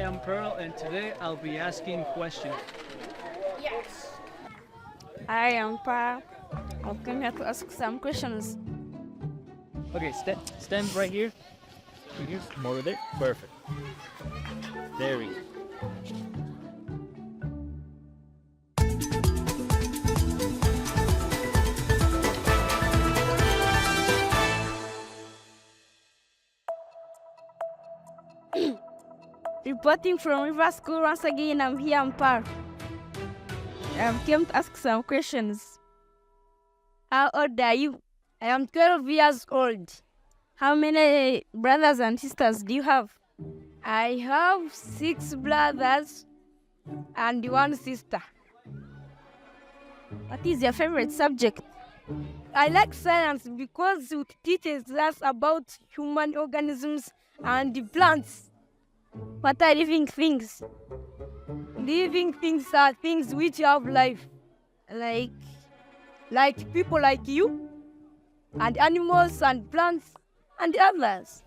am Pearl, and today I'll be asking questions. Yes. I am Pa. I'm coming here to ask some questions. Okay, stand right here. Here, more there. Perfect. There we go. Reporting from River School once again, I'm here in Par. I came to ask some questions. How old are you? I am 12 years old. How many brothers and sisters do you have? I have 6 brothers and 1 sister. What is your favorite subject? I like science because it teaches us about human organisms and the plants. What are living things? Living things are things which have life, like people like you, and animals and plants and others.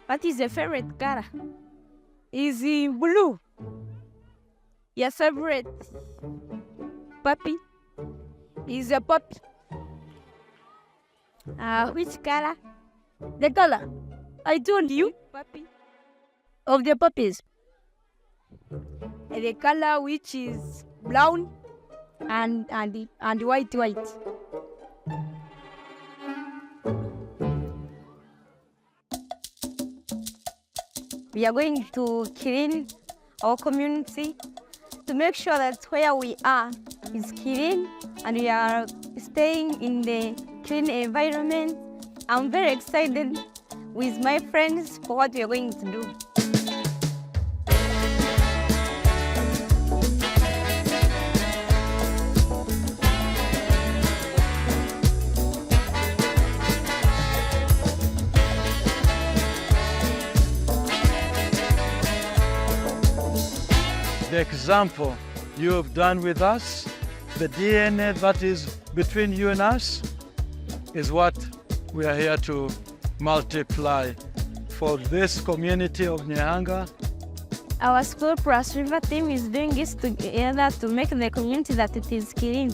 What is your favorite color? Is it blue? Your favorite puppy is a puppy. Which color? The color I told you, puppy, of the puppies. The color which is brown and white. We are going to clean our community to make sure that where we are is clean and we are staying in the clean environment. I'm very excited with my friends for what we are going to do. The example you have done with us, the DNA that is between you and us, is what we are here to multiply for this community of Nyahanga. Our school plus river team is doing this together to make the community that it is clean.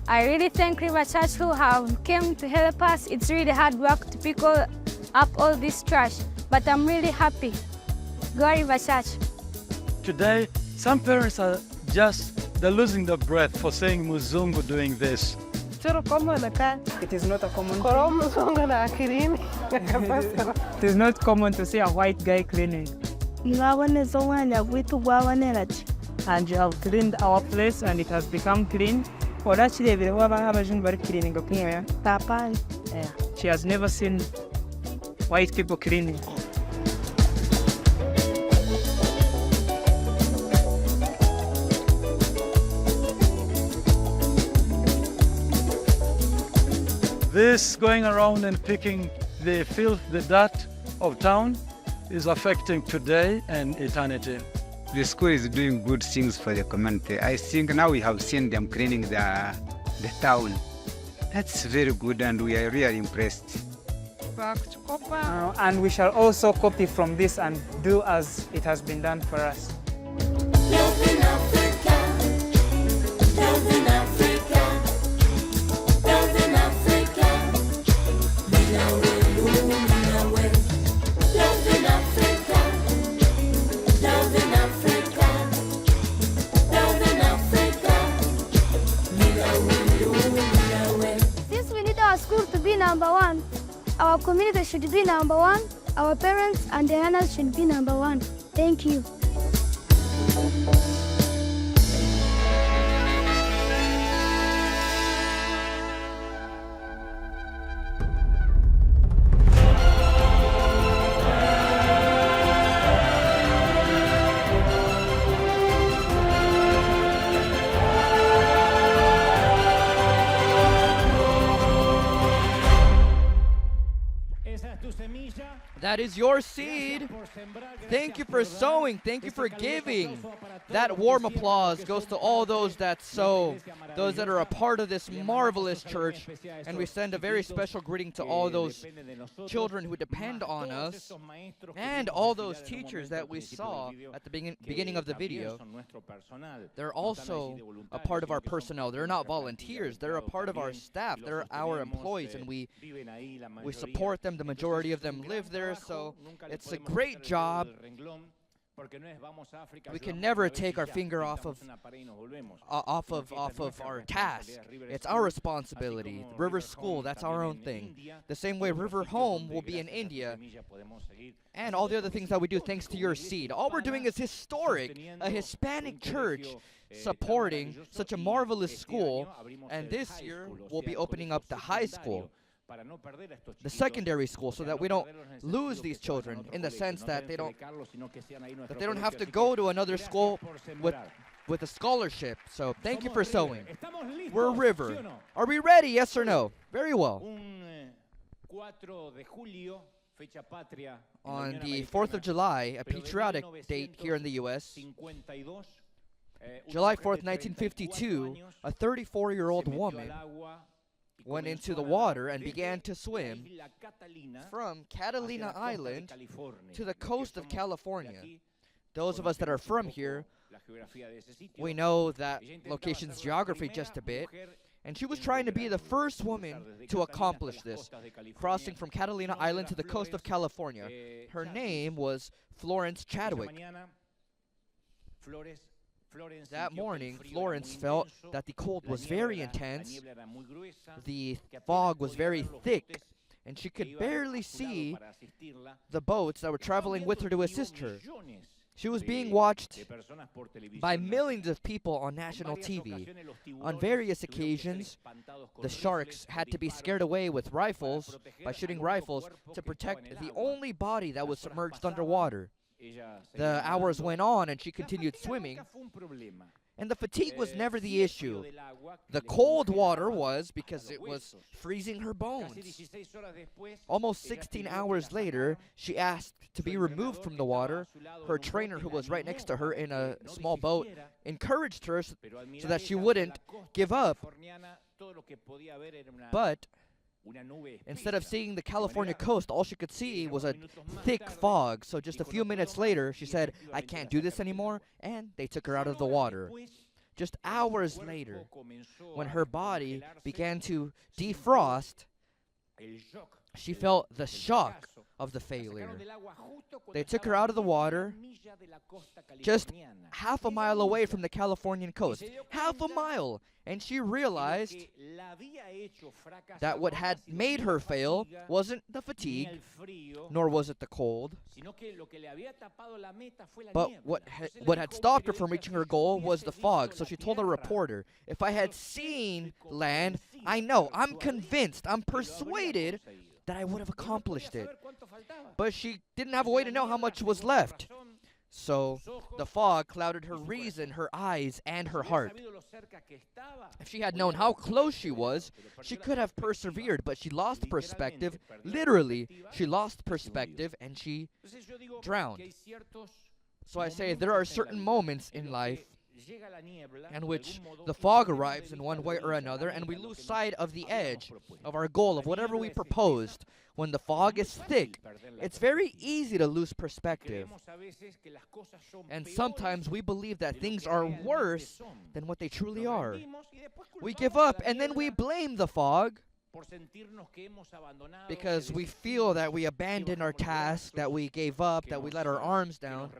I really thank River Church who have came to help us. It's really hard work to pick up all this trash, but I'm really happy. Go River Church. Today, some parents are they're losing their breath for saying Muzungu doing this. It is not a common thing. It is not common to see a white guy cleaning. And you have cleaned our place and it has become clean. For that, she has never seen white people cleaning. This going around and picking the filth, the dirt of town is affecting today and eternity. The school is doing good things for the community. I think now we have seen them cleaning the town. That's very good and we are really impressed. And we shall also copy from this and do as it has been done for us. Since we need our school to be number 1, our community should be number 1, our parents and the learners should be number 1. Thank you. That is your seed. Thank you for sowing. Thank you for giving. That warm applause goes to all those that sow, those that are a part of this marvelous church, and we send a very special greeting to all those children who depend on us, and all those teachers that we saw at the beginning of the video. They're also a part of our personnel. They're not volunteers. They're a part of our staff. They're our employees, and we support them. The majority of them live there, so it's a great job. We can never take our finger off of our task. It's our responsibility. River School, that's our own thing. The same way River Home will be in India, and all the other things that we do thanks to your seed. All we're doing is historic, a Hispanic church supporting such a marvelous school, and this year we'll be opening up the high school, the secondary school, so that we don't lose these children, in the sense that they don't have to go to another school with a scholarship. So thank you for sowing. We're River. Are we ready? Yes or no? Very well. On the 4th of July, a patriotic date here in the U.S., July 4th, 1952, a 34-year-old woman went into the water and began to swim from Catalina Island to the coast of California. Those of us that are from here, we know that location's geography just a bit, and she was trying to be the first woman to accomplish this, crossing from Catalina Island to the coast of California. Her name was Florence Chadwick. That morning, Florence felt that the cold was very intense, the fog was very thick, and she could barely see the boats that were traveling with her to assist her. She was being watched by millions of people on national TV. On various occasions, the sharks had to be scared away with rifles, by shooting rifles, to protect the only body that was submerged underwater. The hours went on and she continued swimming, and the fatigue was never the issue. The cold water was, because it was freezing her bones. Almost 16 hours later, she asked to be removed from the water. Her trainer, who was right next to her in a small boat, encouraged her so that she wouldn't give up. But instead of seeing the California coast, all she could see was a thick fog. So just a few minutes later, she said, "I can't do this anymore," and they took her out of the water. Just hours later, when her body began to defrost, she felt the shock of the failure. They took her out of the water just half a mile away from the Californian coast. Half a mile! And she realized that what had made her fail wasn't the fatigue, nor was it the cold, but what had stopped her from reaching her goal was the fog. So she told a reporter, "If I had seen land, I know, I'm convinced, I'm persuaded that I would have accomplished it." But she didn't have a way to know how much was left. So the fog clouded her reason, her eyes, and her heart. If she had known how close she was, she could have persevered, but she lost perspective. Literally, she lost perspective and she drowned. So I say there are certain moments in life in which the fog arrives in one way or another, and we lose sight of the edge of our goal, of whatever we proposed. When the fog is thick, it's very easy to lose perspective. And sometimes we believe that things are worse than what they truly are. We give up, and then we blame the fog because we feel that we abandoned our task, that we gave up, that we let our arms down,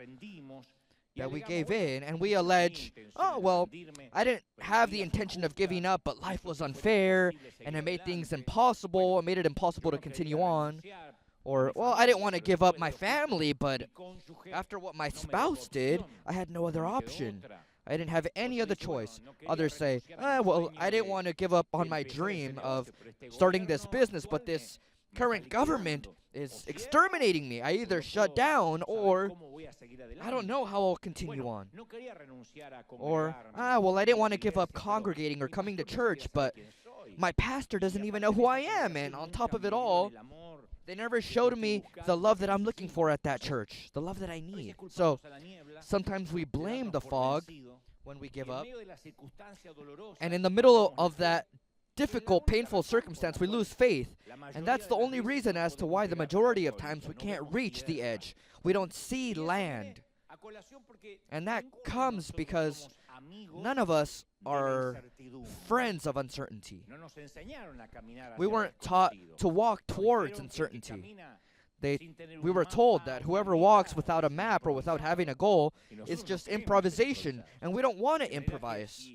that we gave in, and we allege, "Oh, well, I didn't have the intention of giving up, but life was unfair, and it made things impossible, it made it impossible to continue on." Or, "Well, I didn't want to give up my family, but after what my spouse did, I had no other option. I didn't have any other choice." Others say, "Well, I didn't want to give up on my dream of starting this business, but this current government is exterminating me. I either shut down or I don't know how I'll continue on." Or, "Well, I didn't want to give up congregating or coming to church, but my pastor doesn't even know who I am, and on top of it all, They never showed me the love that I'm looking for at that church, the love that I need. So sometimes we blame the fog when we give up. And in the middle of that difficult, painful circumstance, we lose faith. And that's the only reason as to why the majority of times we can't reach the edge. We don't see land. And that comes because none of us are friends of uncertainty. We weren't taught to walk towards uncertainty. We were told that whoever walks without a map or without having a goal is just improvisation, and we don't want to improvise.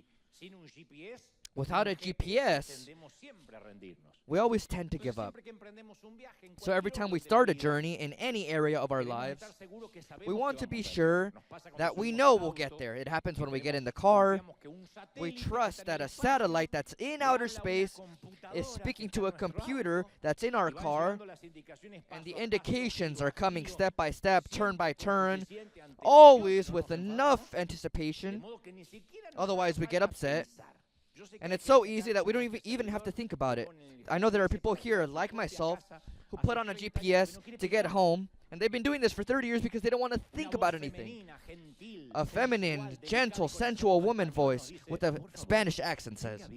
Without a GPS, we always tend to give up. So every time we start a journey in any area of our lives, we want to be sure that we know we'll get there. It happens when we get in the car. We trust that a satellite that's in outer space is speaking to a computer that's in our car, and the indications are coming step by step, turn by turn, always with enough anticipation. Otherwise, we get upset. And it's so easy that we don't even have to think about it. I know there are people here, like myself, who put on a GPS to get home, and they've been doing this for 30 years because they don't want to think about anything. A feminine, gentle, sensual woman voice with a Spanish accent says,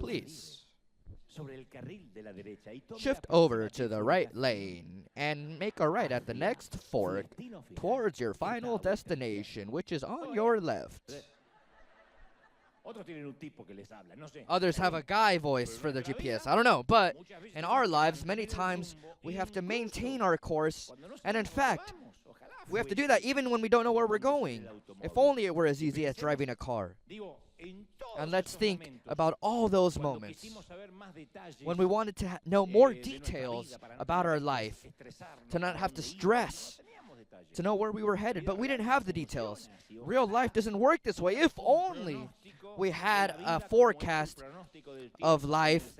"Please, shift over to the right lane and make a right at the next fork towards your final destination, which is on your left." Others have a guy voice for their GPS. I don't know. But in our lives, many times we have to maintain our course. And in fact, we have to do that even when we don't know where we're going. If only it were as easy as driving a car. And let's think about all those moments when we wanted to know more details about our life, to not have to stress, to know where we were headed, but we didn't have the details. Real life doesn't work this way. If only we had a forecast of life,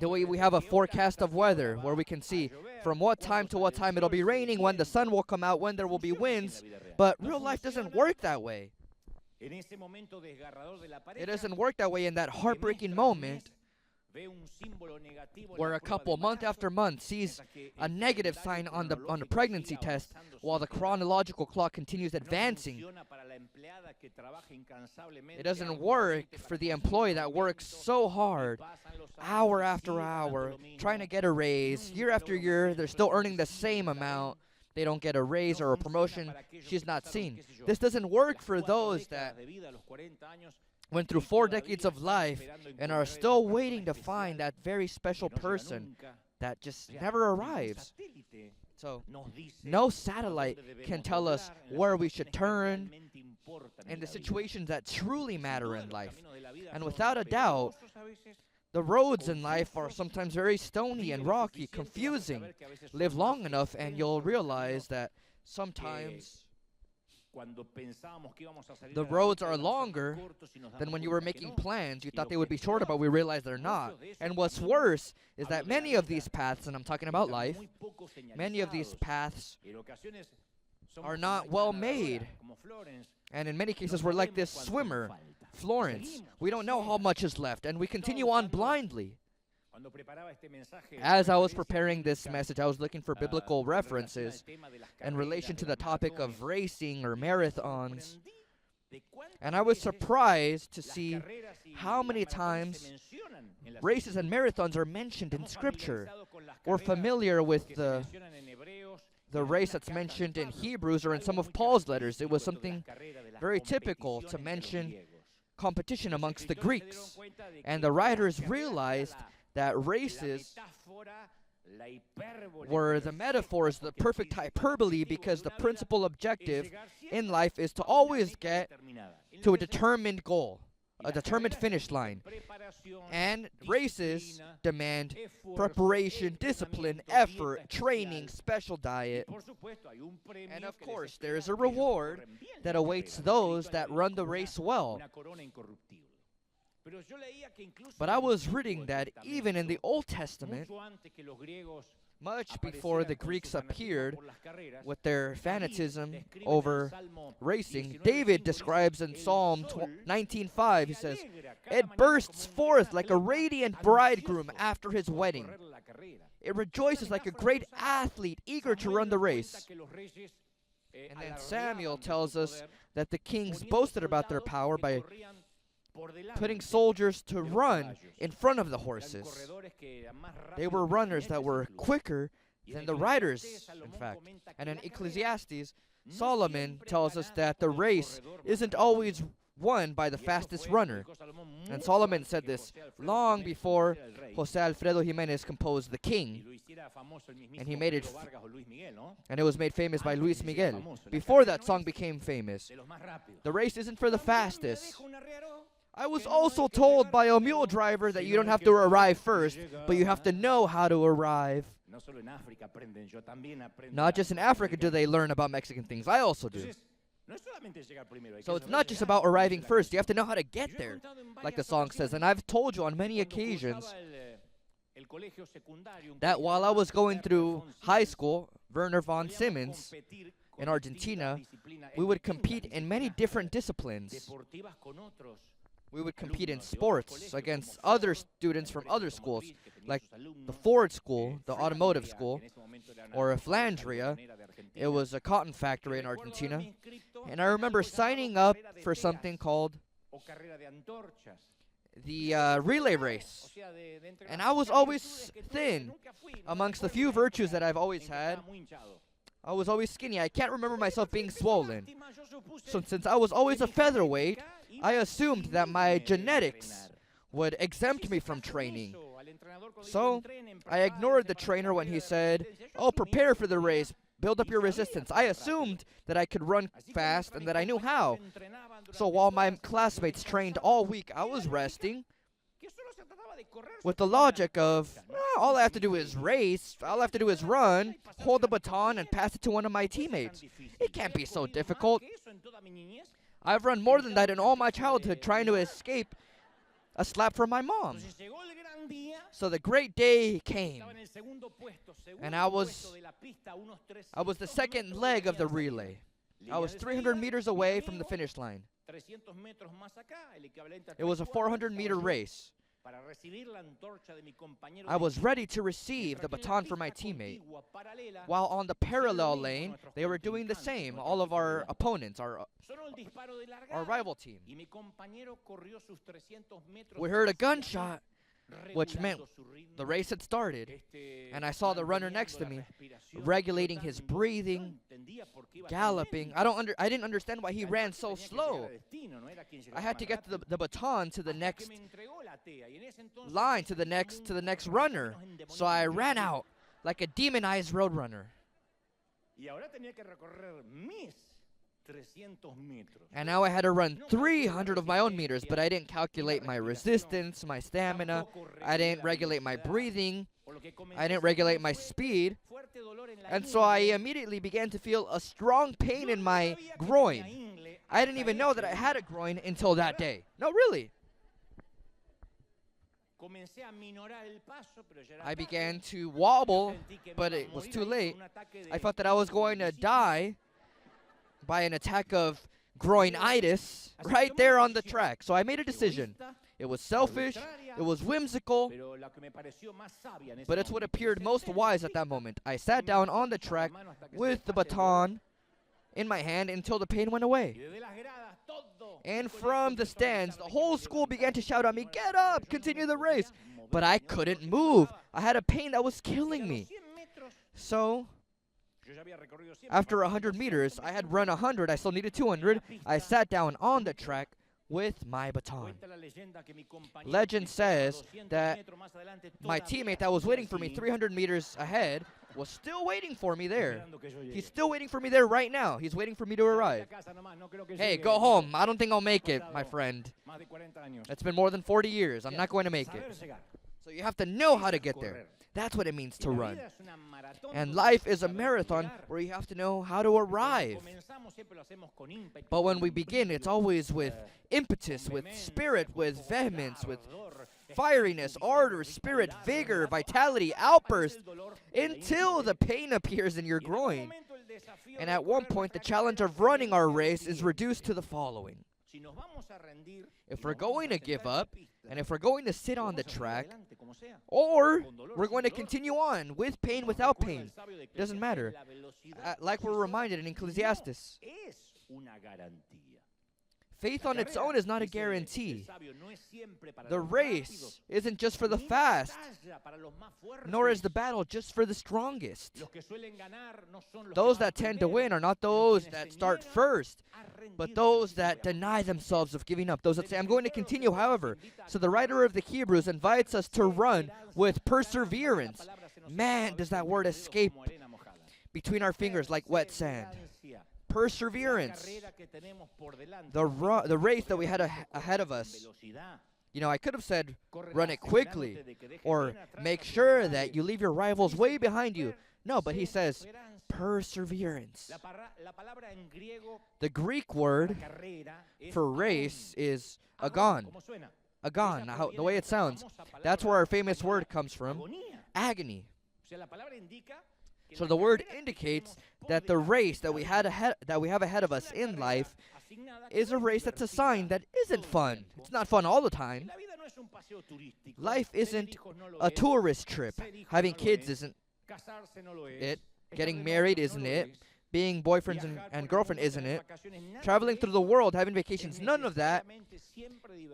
the way we have a forecast of weather, where we can see from what time to what time it'll be raining, when the sun will come out, when there will be winds. But real life doesn't work that way. It doesn't work that way in that heartbreaking moment where a couple month after month sees a negative sign on the pregnancy test while the chronological clock continues advancing. It doesn't work for the employee that works so hard, hour after hour, trying to get a raise. Year after year, they're still earning the same amount. They don't get a raise or a promotion. She's not seen. This doesn't work for those that went through 4 decades of life and are still waiting to find that very special person that just never arrives. So, no satellite can tell us where we should turn in the situations that truly matter in life. And without a doubt, the roads in life are sometimes very stony and rocky, confusing. Live long enough and you'll realize that sometimes the roads are longer than when you were making plans. You thought they would be shorter, but we realized they're not. And what's worse is that many of these paths, and I'm talking about life, many of these paths are not well made. And in many cases, we're like this swimmer, Florence. We don't know how much is left, and we continue on blindly. As I was preparing this message, I was looking for biblical references in relation to the topic of racing or marathons. And I was surprised to see how many times races and marathons are mentioned in Scripture. We're familiar with the race that's mentioned in Hebrews or in some of Paul's letters. It was something very typical to mention competition amongst the Greeks. And the writers realized that races were the metaphors, the perfect hyperbole, because the principal objective in life is to always get to a determined goal, a determined finish line. And races demand preparation, discipline, effort, training, special diet. And of course, there is a reward that awaits those that run the race well. But I was reading that even in the Old Testament, much before the Greeks appeared with their fanatism over racing, David describes in Psalm 19:5, he says, "It bursts forth like a radiant bridegroom after his wedding. It rejoices like a great athlete eager to run the race. And then Samuel tells us that the kings boasted about their power by putting soldiers to run in front of the horses. They were runners that were quicker than the riders, in fact. And in Ecclesiastes, Solomon tells us that the race isn't always won by the fastest runner. And Solomon said this long before Jose Alfredo Jimenez composed The King. And he made it, and it was made famous by Luis Miguel. Before that song became famous, the race isn't for the fastest. I was also told by a mule driver that you don't have to arrive first, but you have to know how to arrive. Not just in Africa do they learn about Mexican things, I also do. So it's not just about arriving first, you have to know how to get there, like the song says. And I've told you on many occasions that while I was going through high school, Werner von Siemens, in Argentina, we would compete in many different disciplines. We would compete in sports against other students from other schools, like the Ford School, the automotive school, or Flandria. It was a cotton factory in Argentina. And I remember signing up for something called the relay race. And I was always thin. Amongst the few virtues that I've always had, I was always skinny. I can't remember myself being swollen. So since I was always a featherweight, I assumed that my genetics would exempt me from training. So I ignored the trainer when he said, "Oh, prepare for the race, build up your resistance." I assumed that I could run fast and that I knew how. So while my classmates trained all week, I was resting with the logic of, all I have to do is race, all I have to do is run, hold the baton, and pass it to one of my teammates. It can't be so difficult. I've run more than that in all my childhood trying to escape a slap from my mom. So the great day came, and I was the second leg of the relay. I was 300 meters away from the finish line. It was a 400-meter race. I was ready to receive the baton from my teammate. While on the parallel lane, they were doing the same, all of our opponents, our rival team. We heard a gunshot, which meant the race had started, and I saw the runner next to me regulating his breathing, galloping. I didn't understand why he ran so slow. I had to get the baton to the next line, to the next runner. So I ran out like a demonized roadrunner. And now I had to run 300 of my own meters, but I didn't calculate my resistance, my stamina. I didn't regulate my breathing. I didn't regulate my speed. And so I immediately began to feel a strong pain in my groin. I didn't even know that I had a groin until that day. No, really. I began to wobble, but it was too late. I thought that I was going to die by an attack of groinitis right there on the track. So I made a decision. It was selfish, it was whimsical, but it's what appeared most wise at that moment. I sat down on the track with the baton in my hand until the pain went away. And from the stands, the whole school began to shout at me, "Get up, continue the race." But I couldn't move. I had a pain that was killing me. So after 100 meters, I had run 100, I still needed 200. I sat down on the track with my baton. Legend says that my teammate that was waiting for me 300 meters ahead was still waiting for me there. He's still waiting for me there right now. He's waiting for me to arrive. Hey, go home. I don't think I'll make it, my friend. It's been more than 40 years. I'm not going to make it. So you have to know how to get there. That's what it means to run. And life is a marathon where you have to know how to arrive. But when we begin, it's always with impetus, with spirit, with vehemence, with fieriness, ardor, spirit, vigor, vitality, outburst, until the pain appears in your groin. And at one point, the challenge of running our race is reduced to the following. If we're going to give up, and if we're going to sit on the track, or we're going to continue on with pain, without pain, doesn't matter. Like we're reminded in Ecclesiastes, faith on its own is not a guarantee. The race isn't just for the fast, nor is the battle just for the strongest. Those that tend to win are not those that start first, but those that deny themselves of giving up, those that say, I'm going to continue, however. So the writer of the Hebrews invites us to run with perseverance. Man, does that word escape between our fingers like wet sand. Perseverance. The race that we had ahead of us. You know, I could have said, run it quickly, or make sure that you leave your rivals way behind you. No, but he says, perseverance. The Greek word for race is agon. Agon, the way it sounds. That's where our famous word comes from. Agony. So the word indicates that the race that we have ahead of us in life is a race that's assigned that isn't fun. It's not fun all the time. Life isn't a tourist trip. Having kids isn't it. Getting married isn't it. Being boyfriends and girlfriend isn't it. Traveling through the world, having vacations, none of that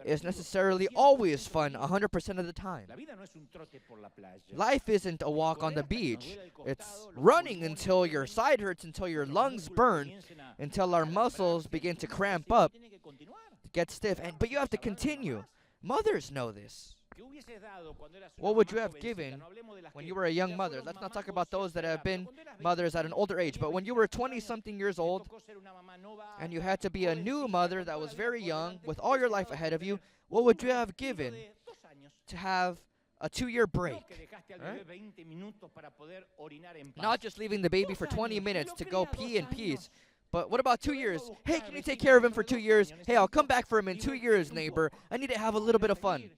is necessarily always fun 100% of the time. Life isn't a walk on the beach. It's running until your side hurts, until your lungs burn, until our muscles begin to cramp up, get stiff, but you have to continue. Mothers know this. What would you have given when you were a young mother? Let's not talk about those that have been mothers at an older age, but when you were 20-something years old and you had to be a new mother that was very young with all your life ahead of you, what would you have given to have a 2-year break? Right? Not just leaving the baby for 20 minutes to go pee in peace, but what about 2 years? Hey, can you take care of him for 2 years? Hey, I'll come back for him in 2 years, neighbor. I need to have a little bit of fun.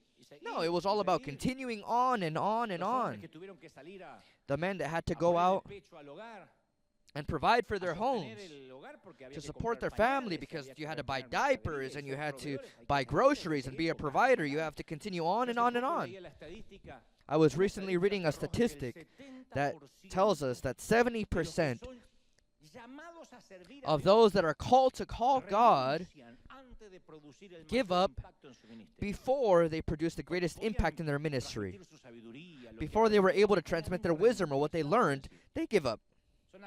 No, it was all about continuing on and on and on. The men that had to go out and provide for their homes, to support their family, because you had to buy diapers and you had to buy groceries and be a provider. You have to continue on and on and on. I was recently reading a statistic that tells us that 70% of those that are called to call God give up before they produce the greatest impact in their ministry. Before they were able to transmit their wisdom or what they learned, they give up.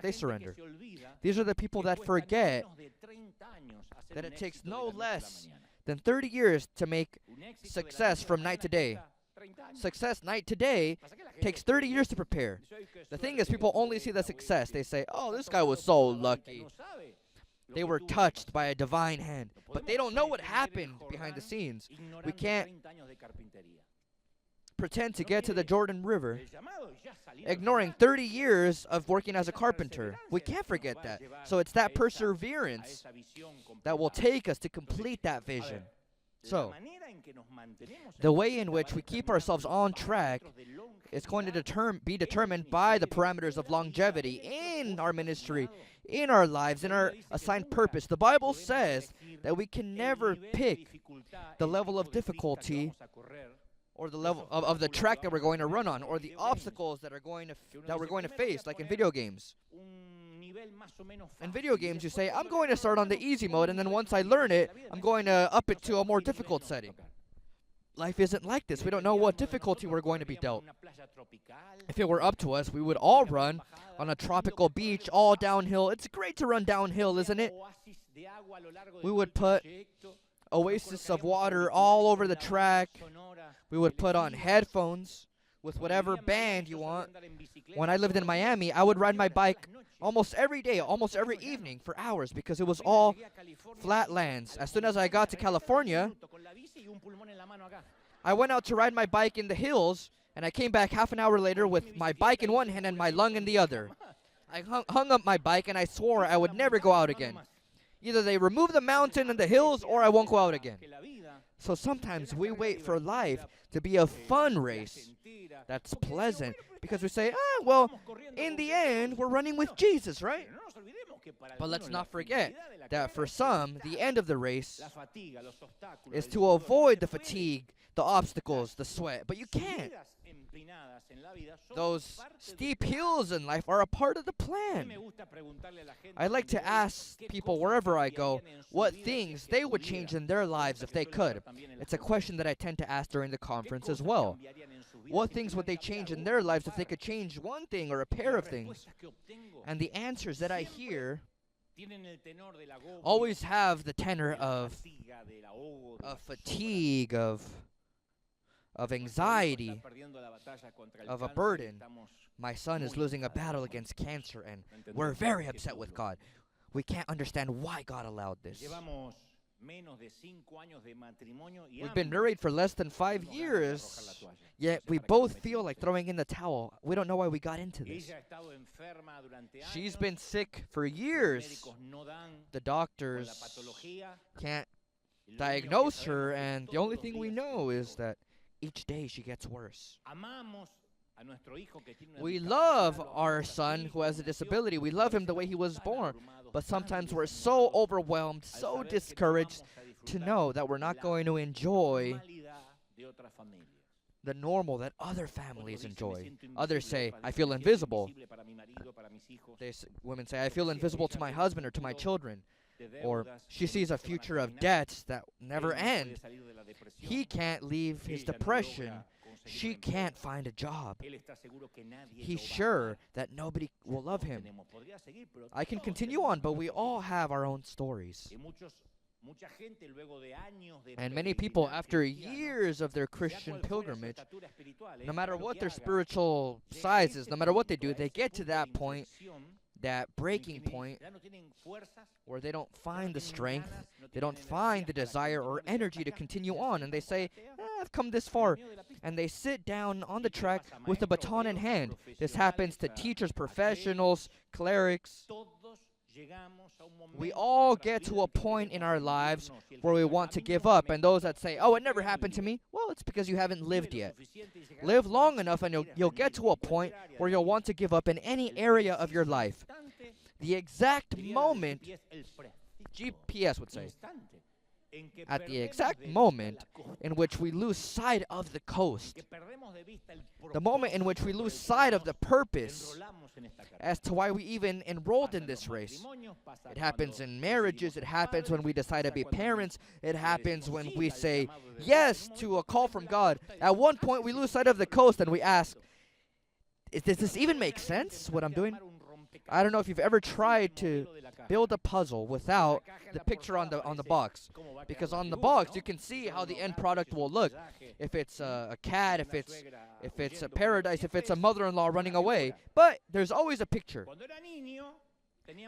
They surrender. These are the people that forget that it takes no less than 30 years to make success from night to day. Success night to day takes 30 years to prepare. The thing is, people only see the success. They say, oh, this guy was so lucky. They were touched by a divine hand. But they don't know what happened behind the scenes. We can't pretend to get to the Jordan River ignoring 30 years of working as a carpenter. We can't forget that. So it's that perseverance that will take us to complete that vision. So, the way in which we keep ourselves on track is going to be determined by the parameters of longevity in our ministry, in our lives, in our assigned purpose. The Bible says that we can never pick the level of difficulty or the level of the track that we're going to run on, or the obstacles that we're going to face, like in video games. In video games, you say, I'm going to start on the easy mode, and then once I learn it, I'm going to up it to a more difficult setting. Life isn't like this. We don't know what difficulty we're going to be dealt. If it were up to us, we would all run on a tropical beach, all downhill. It's great to run downhill, isn't it? We would put oasis of water all over the track. We would put on headphones with whatever band you want. When I lived in Miami, I would ride my bike almost every day, almost every evening for hours, because it was all flatlands. As soon as I got to California, I went out to ride my bike in the hills, and I came back half an hour later with my bike in one hand and my lung in the other. I hung up my bike, and I swore I would never go out again. Either they remove the mountain and the hills, or I won't go out again. So sometimes we wait for life to be a fun race that's pleasant, because we say, well, in the end, we're running with Jesus, right? But let's not forget that for some, the end of the race is to avoid the fatigue, the obstacles, the sweat. But you can't. Those steep hills in life are a part of the plan. I like to ask people wherever I go what things they would change in their lives if they could. It's a question that I tend to ask during the conference as well. What things would they change in their lives if they could change one thing or a pair of things? And the answers that I hear always have the tenor of fatigue, of anxiety, of a burden. My son is losing a battle against cancer, and we're very upset with God. We can't understand why God allowed this. We've been married for less than 5 years, yet we both feel like throwing in the towel. We don't know why we got into this. She's been sick for years. The doctors can't diagnose her, and the only thing we know is that each day she gets worse. We love our son who has a disability. We love him the way he was born. But sometimes we're so overwhelmed, so discouraged to know that we're not going to enjoy the normal that other families enjoy. Others say, I feel invisible. Women say, I feel invisible to my husband or to my children. Or she sees a future of debts that never end. He can't leave his depression. She can't find a job. He's sure that nobody will love him. I can continue on, but we all have our own stories. And many people, after years of their Christian pilgrimage, no matter what their spiritual size is, no matter what they do, they get to that point, that breaking point, where they don't find the strength, they don't find the desire or energy to continue on, and they say, I've come this far, and they sit down on the track with a baton in hand. This happens to teachers, professionals, clerics. We all get to a point in our lives where we want to give up, and those that say, oh, it never happened to me, well, it's because you haven't lived yet. Live long enough and you'll get to a point where you'll want to give up in any area of your life. The exact moment, GPS would say, at the exact moment in which we lose sight of the coast, the moment in which we lose sight of the purpose as to why we even enrolled in this race. It happens in marriages, it happens when we decide to be parents, it happens when we say yes to a call from God. At one point we lose sight of the coast and we ask, does this even make sense, what I'm doing? I don't know if you've ever tried to build a puzzle without the picture on the box, because on the box you can see how the end product will look. If it's a cat, if it's a paradise, if it's a mother-in-law running away, but there's always a picture.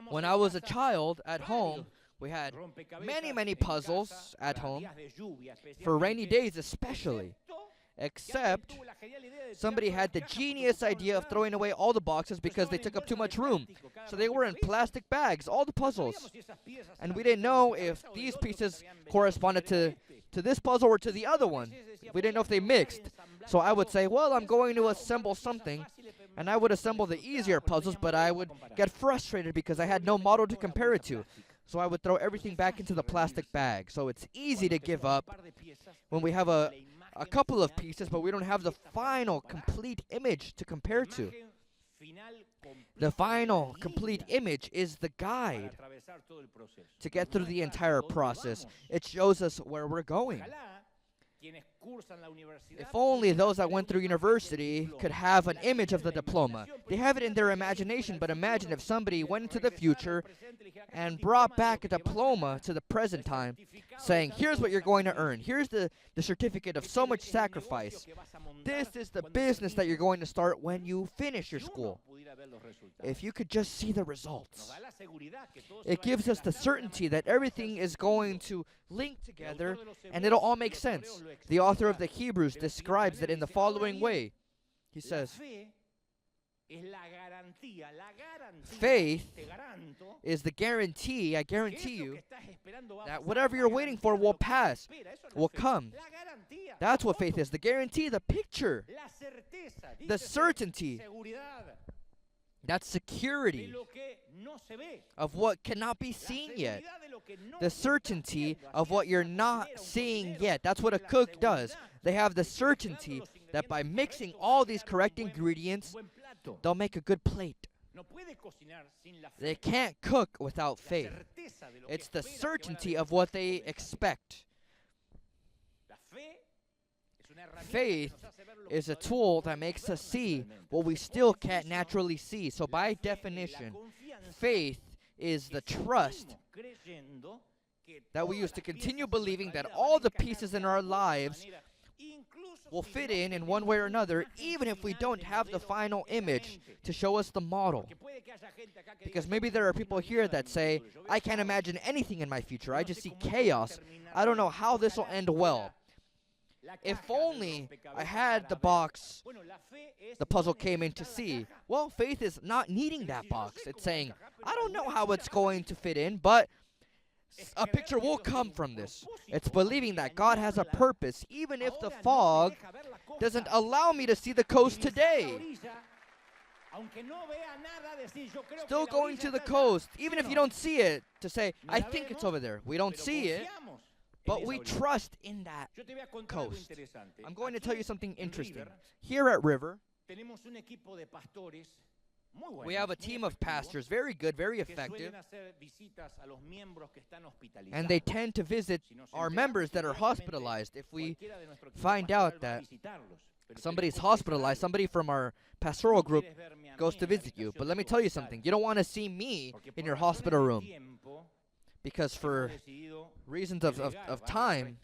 When I was a child at home, we had many puzzles at home, for rainy days especially. Except somebody had the genius idea of throwing away all the boxes because they took up too much room. So they were in plastic bags, all the puzzles. And we didn't know if these pieces corresponded to this puzzle or to the other one. We didn't know if they mixed. So I would say, well, I'm going to assemble something. And I would assemble the easier puzzles, but I would get frustrated because I had no model to compare it to. So I would throw everything back into the plastic bag. So it's easy to give up when we have a couple of pieces, but we don't have the final complete image to compare to. The final complete image is the guide to get through the entire process. It shows us where we're going. If only those that went through university could have an image of the diploma. They have it in their imagination, but imagine if somebody went into the future and brought back a diploma to the present time, saying, here's what you're going to earn. Here's the certificate of so much sacrifice. This is the business that you're going to start when you finish your school. If you could just see the results. It gives us the certainty that everything is going to link together and it'll all make sense. The author of the Hebrews describes it in the following way. He says, faith is the guarantee, I guarantee you, that whatever you're waiting for will pass, will come. That's what faith is, the guarantee, the picture, the certainty. That security of what cannot be seen yet. The certainty of what you're not seeing yet. That's what a cook does. They have the certainty that by mixing all these correct ingredients, they'll make a good plate. They can't cook without faith. It's the certainty of what they expect. Faith is a tool that makes us see what we still can't naturally see. So by definition, faith is the trust that we use to continue believing that all the pieces in our lives will fit in one way or another, even if we don't have the final image to show us the model. Because maybe there are people here that say, I can't imagine anything in my future. I just see chaos. I don't know how this will end well. If only I had the box the puzzle came in to see. Well, faith is not needing that box. It's saying, I don't know how it's going to fit in, but a picture will come from this. It's believing that God has a purpose, even if the fog doesn't allow me to see the coast today. Still going to the coast, even if you don't see it, to say, I think it's over there. We don't see it, but we trust in that coast. I'm going to tell you something interesting. Here at River, we have a team of pastors, very good, very effective, and they tend to visit our members that are hospitalized. If we find out that somebody's hospitalized, somebody from our pastoral group goes to visit you. But let me tell you something. You don't want to see me in your hospital room, because for reasons of time,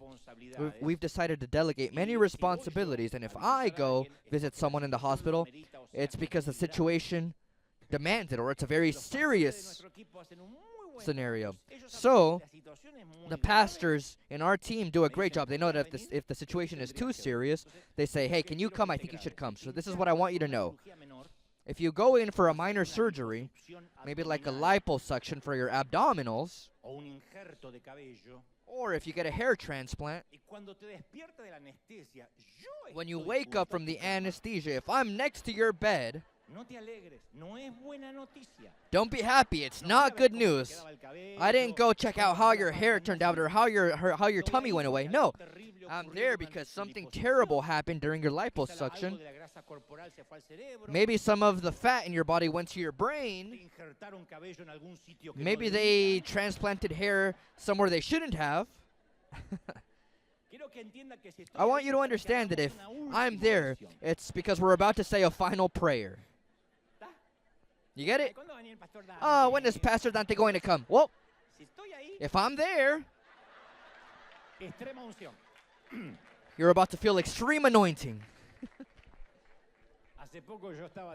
we've decided to delegate many responsibilities. And if I go visit someone in the hospital, it's because the situation demands it, or it's a very serious scenario. So the pastors in our team do a great job. They know that if the situation is too serious, they say, hey, can you come? I think you should come. So this is what I want you to know. If you go in for a minor surgery, maybe like a liposuction for your abdominals, or if you get a hair transplant, when you wake up from the anesthesia, if I'm next to your bed, don't be happy. It's not good news. I didn't go check out how your hair turned out or how your tummy went away. No, I'm there because something terrible happened during your liposuction. Maybe some of the fat in your body went to your brain. Maybe they transplanted hair somewhere they shouldn't have. I want you to understand that if I'm there, it's because we're about to say a final prayer. You get it? Oh, when is Pastor Dante going to come? Well, if I'm there, you're about to feel extreme anointing.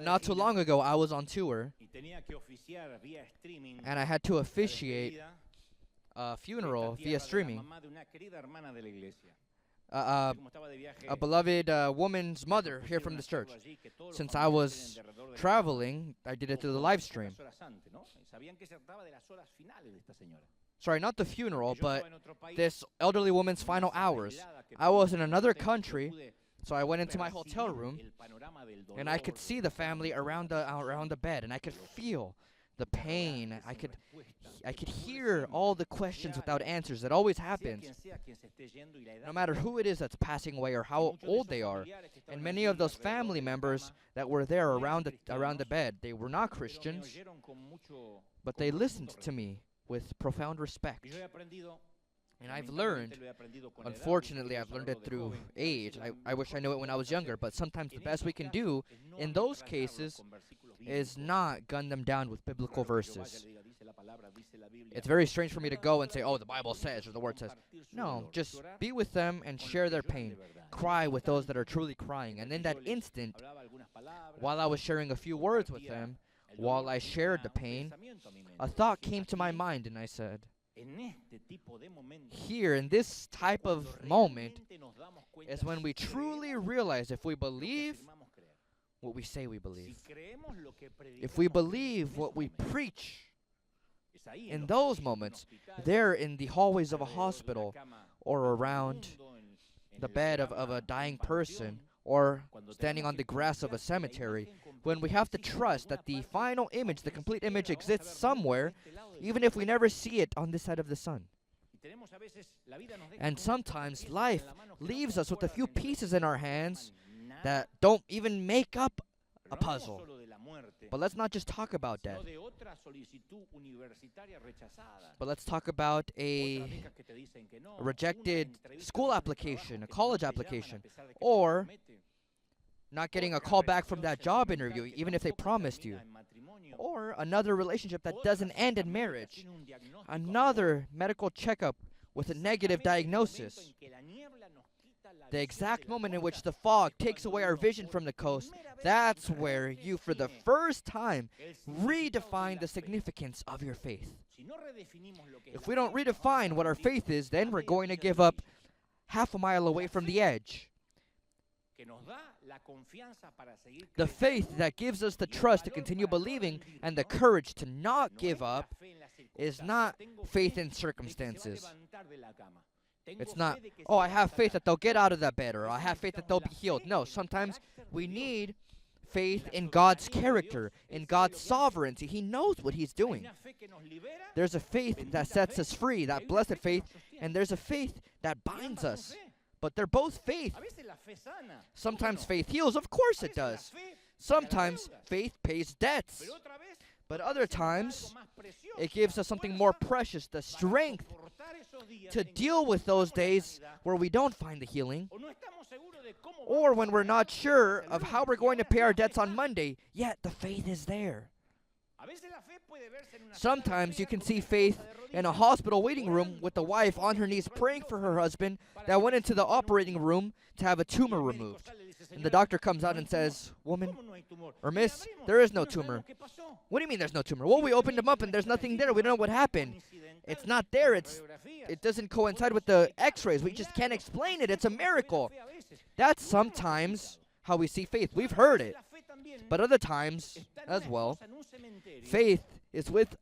Not too long ago, I was on tour, and I had to officiate a funeral via streaming. A beloved woman's mother here from this church. Since I was traveling, I did it through the live stream. Sorry, not the funeral, but this elderly woman's final hours. I was in another country, so I went into my hotel room, and I could see the family around the bed, and I could feel the pain. I could hear all the questions without answers. That always happens, no matter who it is that's passing away or how old they are. And many of those family members that were there around the bed, they were not Christians, but they listened to me with profound respect. And I've learned, unfortunately, I've learned it through age. I wish I knew it when I was younger, but sometimes the best we can do in those cases is not gun them down with biblical verses. It's very strange for me to go and say, oh, the Bible says, or the Word says. No, just be with them and share their pain. Cry with those that are truly crying. And in that instant, while I was sharing a few words with them, while I shared the pain, a thought came to my mind, and I said, here, in this type of moment, is when we truly realize if we believe what we say we believe, if we believe what we preach, in those moments, there in the hallways of a hospital, or around the bed of a dying person, or standing on the grass of a cemetery, when we have to trust that the final image, the complete image, exists somewhere, even if we never see it on this side of the sun. And sometimes life leaves us with a few pieces in our hands that don't even make up a puzzle. But let's not just talk about death. But let's talk about a rejected school application, a college application, or not getting a call back from that job interview, even if they promised you. Or another relationship that doesn't end in marriage. Another medical checkup with a negative diagnosis. The exact moment in which the fog takes away our vision from the coast, that's where you, for the first time, redefine the significance of your faith. If we don't redefine what our faith is, then we're going to give up half a mile away from the edge. The faith that gives us the trust to continue believing and the courage to not give up is not faith in circumstances. It's not, oh, I have faith that they'll get out of that bed, or I have faith that they'll be healed. No, sometimes we need faith in God's character, in God's sovereignty. He knows what He's doing. There's a faith that sets us free, that blessed faith, and there's a faith that binds us. But they're both faith. Sometimes faith heals, of course it does. Sometimes faith pays debts. But other times, it gives us something more precious, the strength to deal with those days where we don't find the healing, or when we're not sure of how we're going to pay our debts on Monday, yet the faith is there. Sometimes you can see faith in a hospital waiting room with the wife on her knees praying for her husband that went into the operating room to have a tumor removed. And the doctor comes out and says, "Woman, or miss, there is no tumor." "What do you mean there's no tumor?" "Well, we opened him up and there's nothing there. We don't know what happened. It's not there. It doesn't coincide with the x-rays. We just can't explain it. It's a miracle." That's sometimes how we see faith. We've heard it. But other times as well, faith is with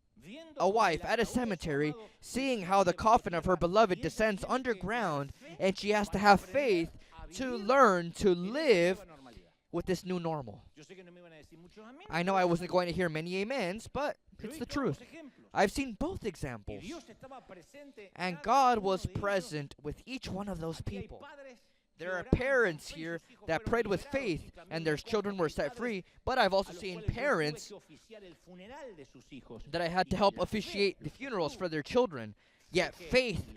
a wife at a cemetery, seeing how the coffin of her beloved descends underground, and she has to have faith to learn to live with this new normal. I know I wasn't going to hear many amens, but it's the truth. I've seen both examples. And God was present with each one of those people. There are parents here that prayed with faith and their children were set free, but I've also seen parents that I had to help officiate the funerals for their children. Yet faith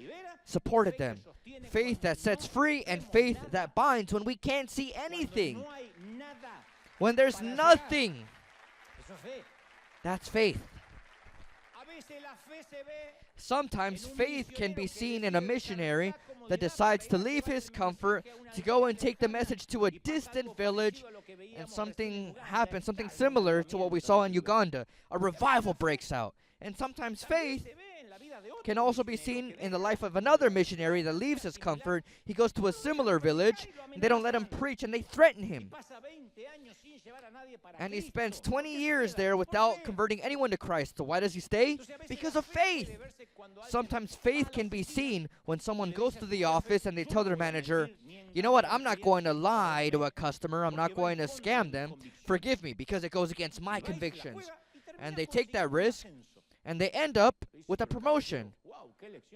supported them. Faith that sets free and faith that binds when we can't see anything. When there's nothing. That's faith. Sometimes faith can be seen in a missionary that decides to leave his comfort to go and take the message to a distant village, and something happens, something similar to what we saw in Uganda. A revival breaks out. And sometimes faith can also be seen in the life of another missionary that leaves his comfort. He goes to a similar village, and they don't let him preach, and they threaten him. And he spends 20 years there without converting anyone to Christ. So why does he stay? Because of faith. Sometimes faith can be seen when someone goes to the office and they tell their manager, "You know what, I'm not going to lie to a customer. I'm not going to scam them. Forgive me, because it goes against my convictions." And they take that risk, and they end up with a promotion.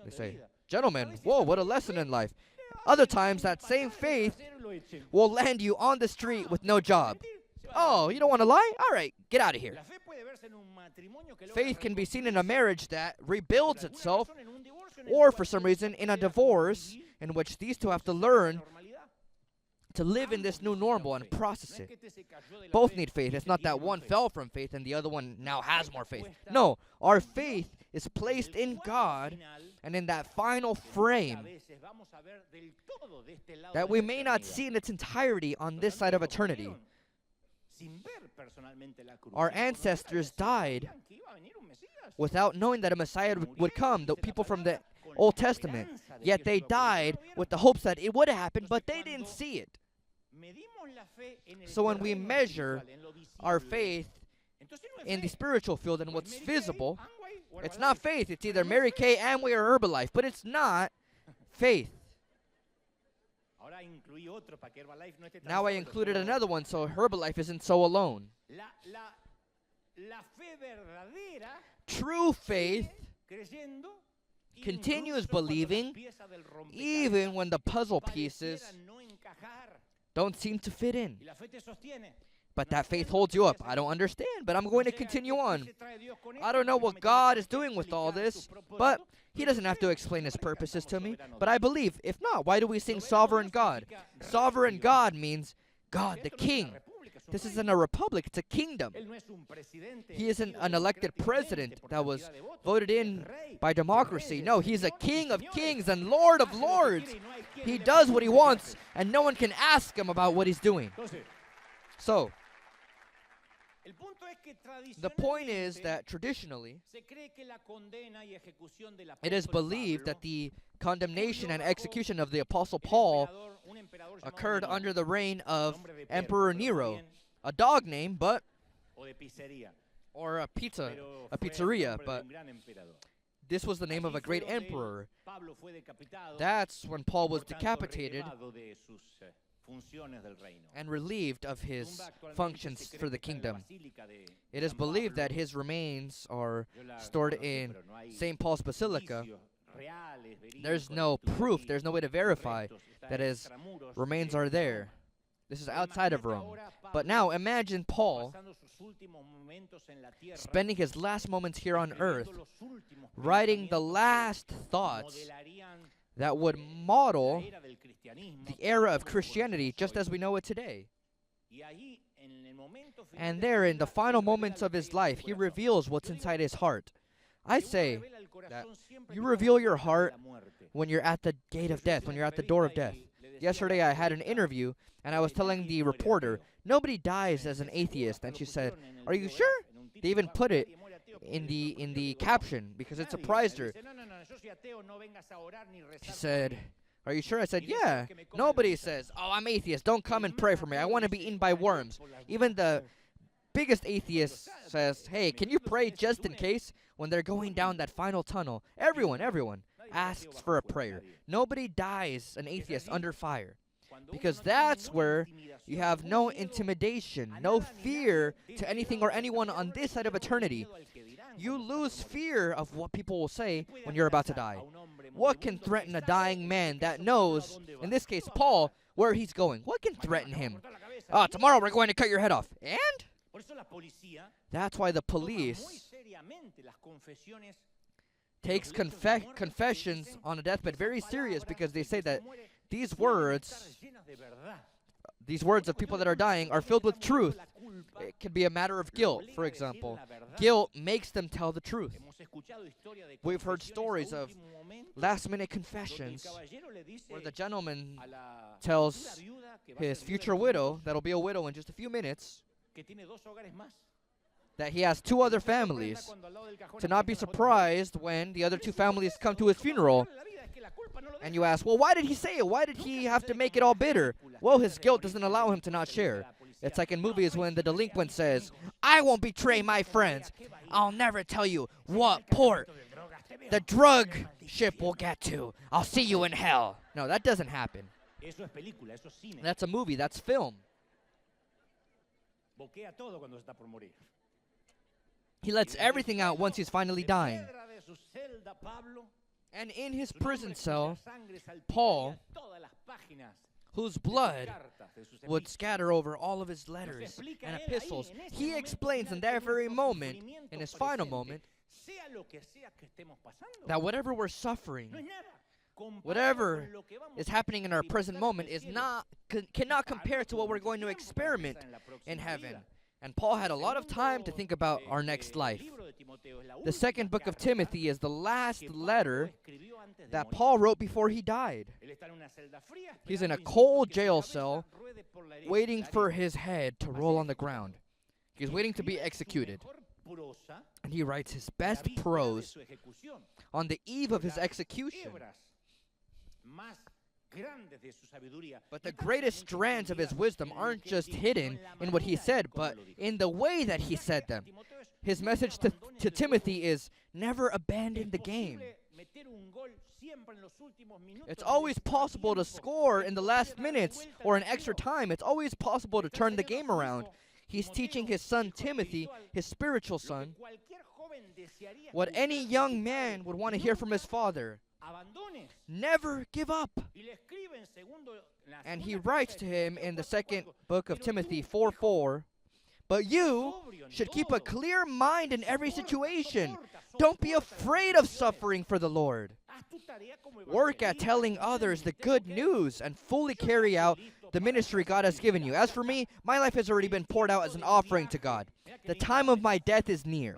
They say, "Gentlemen, whoa, what a lesson in life." Other times, that same faith will land you on the street with no job. "Oh, you don't want to lie? All right, get out of here." Faith can be seen in a marriage that rebuilds itself, or for some reason in a divorce in which these two have to learn to live in this new normal and process it. Both need faith. It's not that one fell from faith and the other one now has more faith. No, our faith is placed in God and in that final frame that we may not see in its entirety on this side of eternity. Our ancestors died without knowing that a Messiah would come, the people from the Old Testament. Yet they died with the hopes that it would happen, but they didn't see it. So when we measure our faith in the spiritual field and what's visible, it's not faith. It's either Mary Kay, Amway, or Herbalife, but it's not faith. Now I included another one so Herbalife isn't so alone. True faith continues believing even when the puzzle pieces don't seem to fit in. But that faith holds you up. I don't understand, but I'm going to continue on. I don't know what God is doing with all this, but He doesn't have to explain His purposes to me. But I believe. If not, why do we sing Sovereign God? Sovereign God means God, the King. This isn't a republic, it's a kingdom. He isn't an elected president that was voted in by democracy. No, He's a King of kings and Lord of lords. He does what He wants, and no one can ask Him about what He's doing. So, the point is that traditionally, it is believed that the condemnation and execution of the Apostle Paul occurred under the reign of Emperor Nero, a dog name, but or a pizzeria, but this was the name of a great emperor. That's when Paul was decapitated and relieved of his functions for the kingdom. It is believed that his remains are stored in St. Paul's Basilica. There's no proof, there's no way to verify that his remains are there. This is outside of Rome. But now imagine Paul spending his last moments here on earth, writing the last thoughts that would model the era of Christianity just as we know it today. And there, in the final moments of his life, he reveals what's inside his heart. I say that you reveal your heart when you're at the gate of death, when you're at the door of death. Yesterday I had an interview, and I was telling the reporter, nobody dies as an atheist. And she said, are you sure? They even put it in the caption because it surprised her. She said, are you sure? I said, yeah. Nobody says, oh, I'm atheist. Don't come and pray for me. I want to be eaten by worms. Even the biggest atheist says, hey, can you pray just in case? When they're going down that final tunnel, everyone asks for a prayer. Nobody dies an atheist under fire. Because that's where you have no intimidation, no fear to anything or anyone on this side of eternity. You lose fear of what people will say when you're about to die. What can threaten a dying man that knows, in this case Paul, where he's going? What can threaten him? Tomorrow we're going to cut your head off. And? That's why the police takes confessions on a deathbed very serious, because they say that these words of people that are dying are filled with truth. It can be a matter of guilt, for example. Guilt makes them tell the truth. We've heard stories of last-minute confessions where the gentleman tells his future widow, that'll be a widow in just a few minutes, that he has 2 other families, to not be surprised when the other 2 families come to his funeral. And you ask, well, why did he say it? Why did he have to make it all bitter? Well, his guilt doesn't allow him to not share. It's like in movies when the delinquent says, I won't betray my friends. I'll never tell you what port the drug ship will get to. I'll see you in hell. No, that doesn't happen. That's a movie. That's film. He lets everything out once he's finally dying. And in his prison cell, Paul, whose blood would scatter over all of his letters and epistles, he explains in that very moment, in his final moment, that whatever we're suffering, whatever is happening in our present moment cannot compare to what we're going to experiment in heaven. And Paul had a lot of time to think about our next life. The second book of Timothy is the last letter that Paul wrote before he died. He's in a cold jail cell waiting for his head to roll on the ground. He's waiting to be executed. And he writes his best prose on the eve of his execution. But the greatest strands of his wisdom aren't just hidden in what he said, but in the way that he said them. His message to Timothy is, never abandon the game. It's always possible to score in the last minutes or in extra time. It's always possible to turn the game around. He's teaching his son Timothy, his spiritual son, what any young man would want to hear from his father. Never give up. And he writes to him in the second book of Timothy 4:4, but you should keep a clear mind in every situation. Don't be afraid of suffering for the Lord. Work at telling others the good news and fully carry out the ministry God has given you. As for me, my life has already been poured out as an offering to God. The time of my death is near.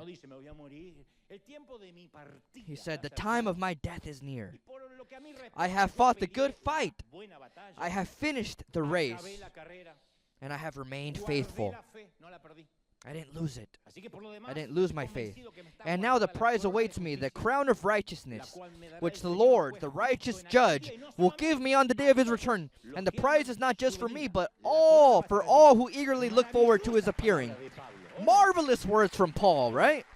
He said, the time of my death is near. I have fought the good fight. I have finished the race. And I have remained faithful. I didn't lose it. I didn't lose my faith. And now the prize awaits me, the crown of righteousness, which the Lord, the righteous judge, will give me on the day of his return. And the prize is not just for me, but for all who eagerly look forward to his appearing. Marvelous words from Paul, right?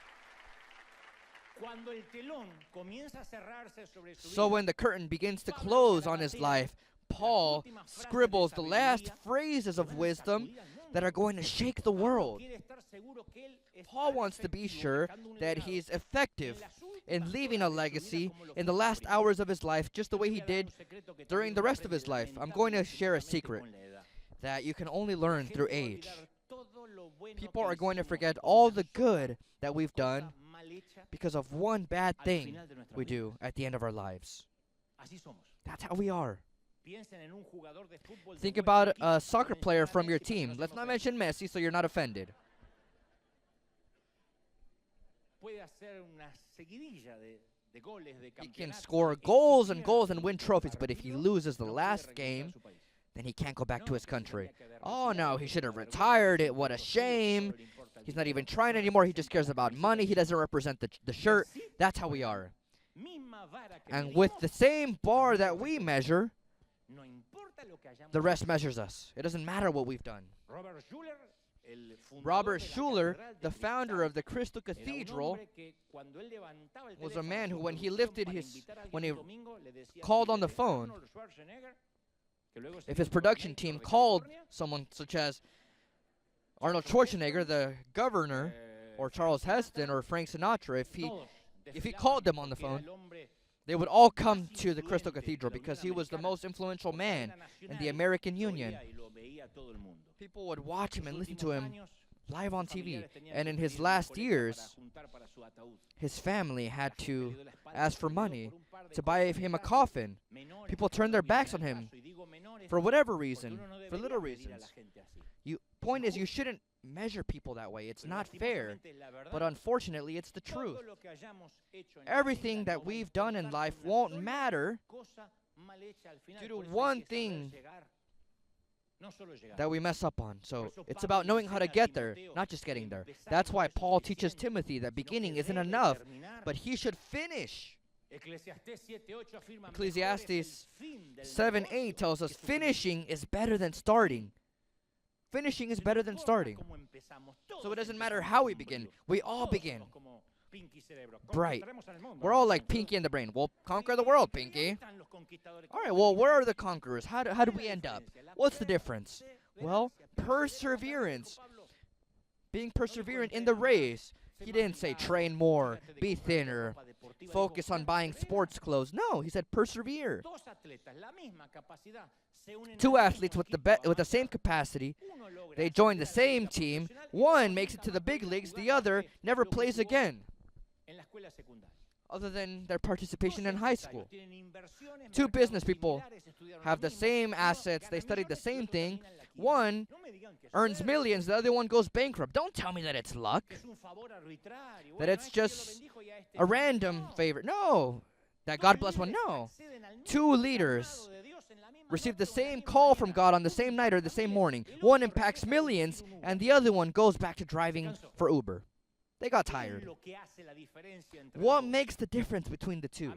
So when the curtain begins to close on his life, Paul scribbles the last phrases of wisdom that are going to shake the world. Paul wants to be sure that he's effective in leaving a legacy in the last hours of his life, just the way he did during the rest of his life. I'm going to share a secret that you can only learn through age. People are going to forget all the good that we've done because of one bad thing we do at the end of our lives. That's how we are. Think about a soccer player from your team. Let's not mention Messi so you're not offended. He can score goals and goals and win trophies, but if he loses the last game, then he can't go back to his country. Oh no, he should have retired. What a shame. He's not even trying anymore. He just cares about money. He doesn't represent the shirt. That's how we are. And with the same bar that we measure, the rest measures us. It doesn't matter what we've done. Robert Schuller, the founder of the Crystal Cathedral, was a man who, when he called on the phone, if his production team called someone such as Arnold Schwarzenegger, the governor, or Charles Heston, or Frank Sinatra, if he called them on the phone, they would all come to the Crystal Cathedral because he was the most influential man in the American Union. People would watch him and listen to him live on TV. And in his last years, his family had to ask for money to buy him a coffin. People turned their backs on him for whatever reason, for little reasons. Point is, you shouldn't measure people that way. It's not fair, but unfortunately, it's the truth. Everything that we've done in life won't matter due to one thing that we mess up on. So it's about knowing how to get there, not just getting there. That's why Paul teaches Timothy that beginning isn't enough, but he should finish. Ecclesiastes 7:8 tells us finishing is better than starting. Finishing is better than starting. So it doesn't matter how we begin. We all begin bright. We're all like Pinky in the Brain. We'll conquer the world, Pinky. All right, well, where are the conquerors? How do we end up? What's the difference? Well, perseverance. Being perseverant in the race. He didn't say train more, be thinner, focus on buying sports clothes. No, he said persevere. Two athletes with the same capacity, they join the same team. One makes it to the big leagues, the other never plays again, other than their participation in high school. Two business people have the same assets, they studied the same thing. One earns millions, the other one goes bankrupt. Don't tell me that it's luck, that it's just a random favor. No, that God bless one. No. Two leaders receive the same call from God on the same night or the same morning. One impacts millions, and the other one goes back to driving for Uber. They got tired. What makes the difference between the two?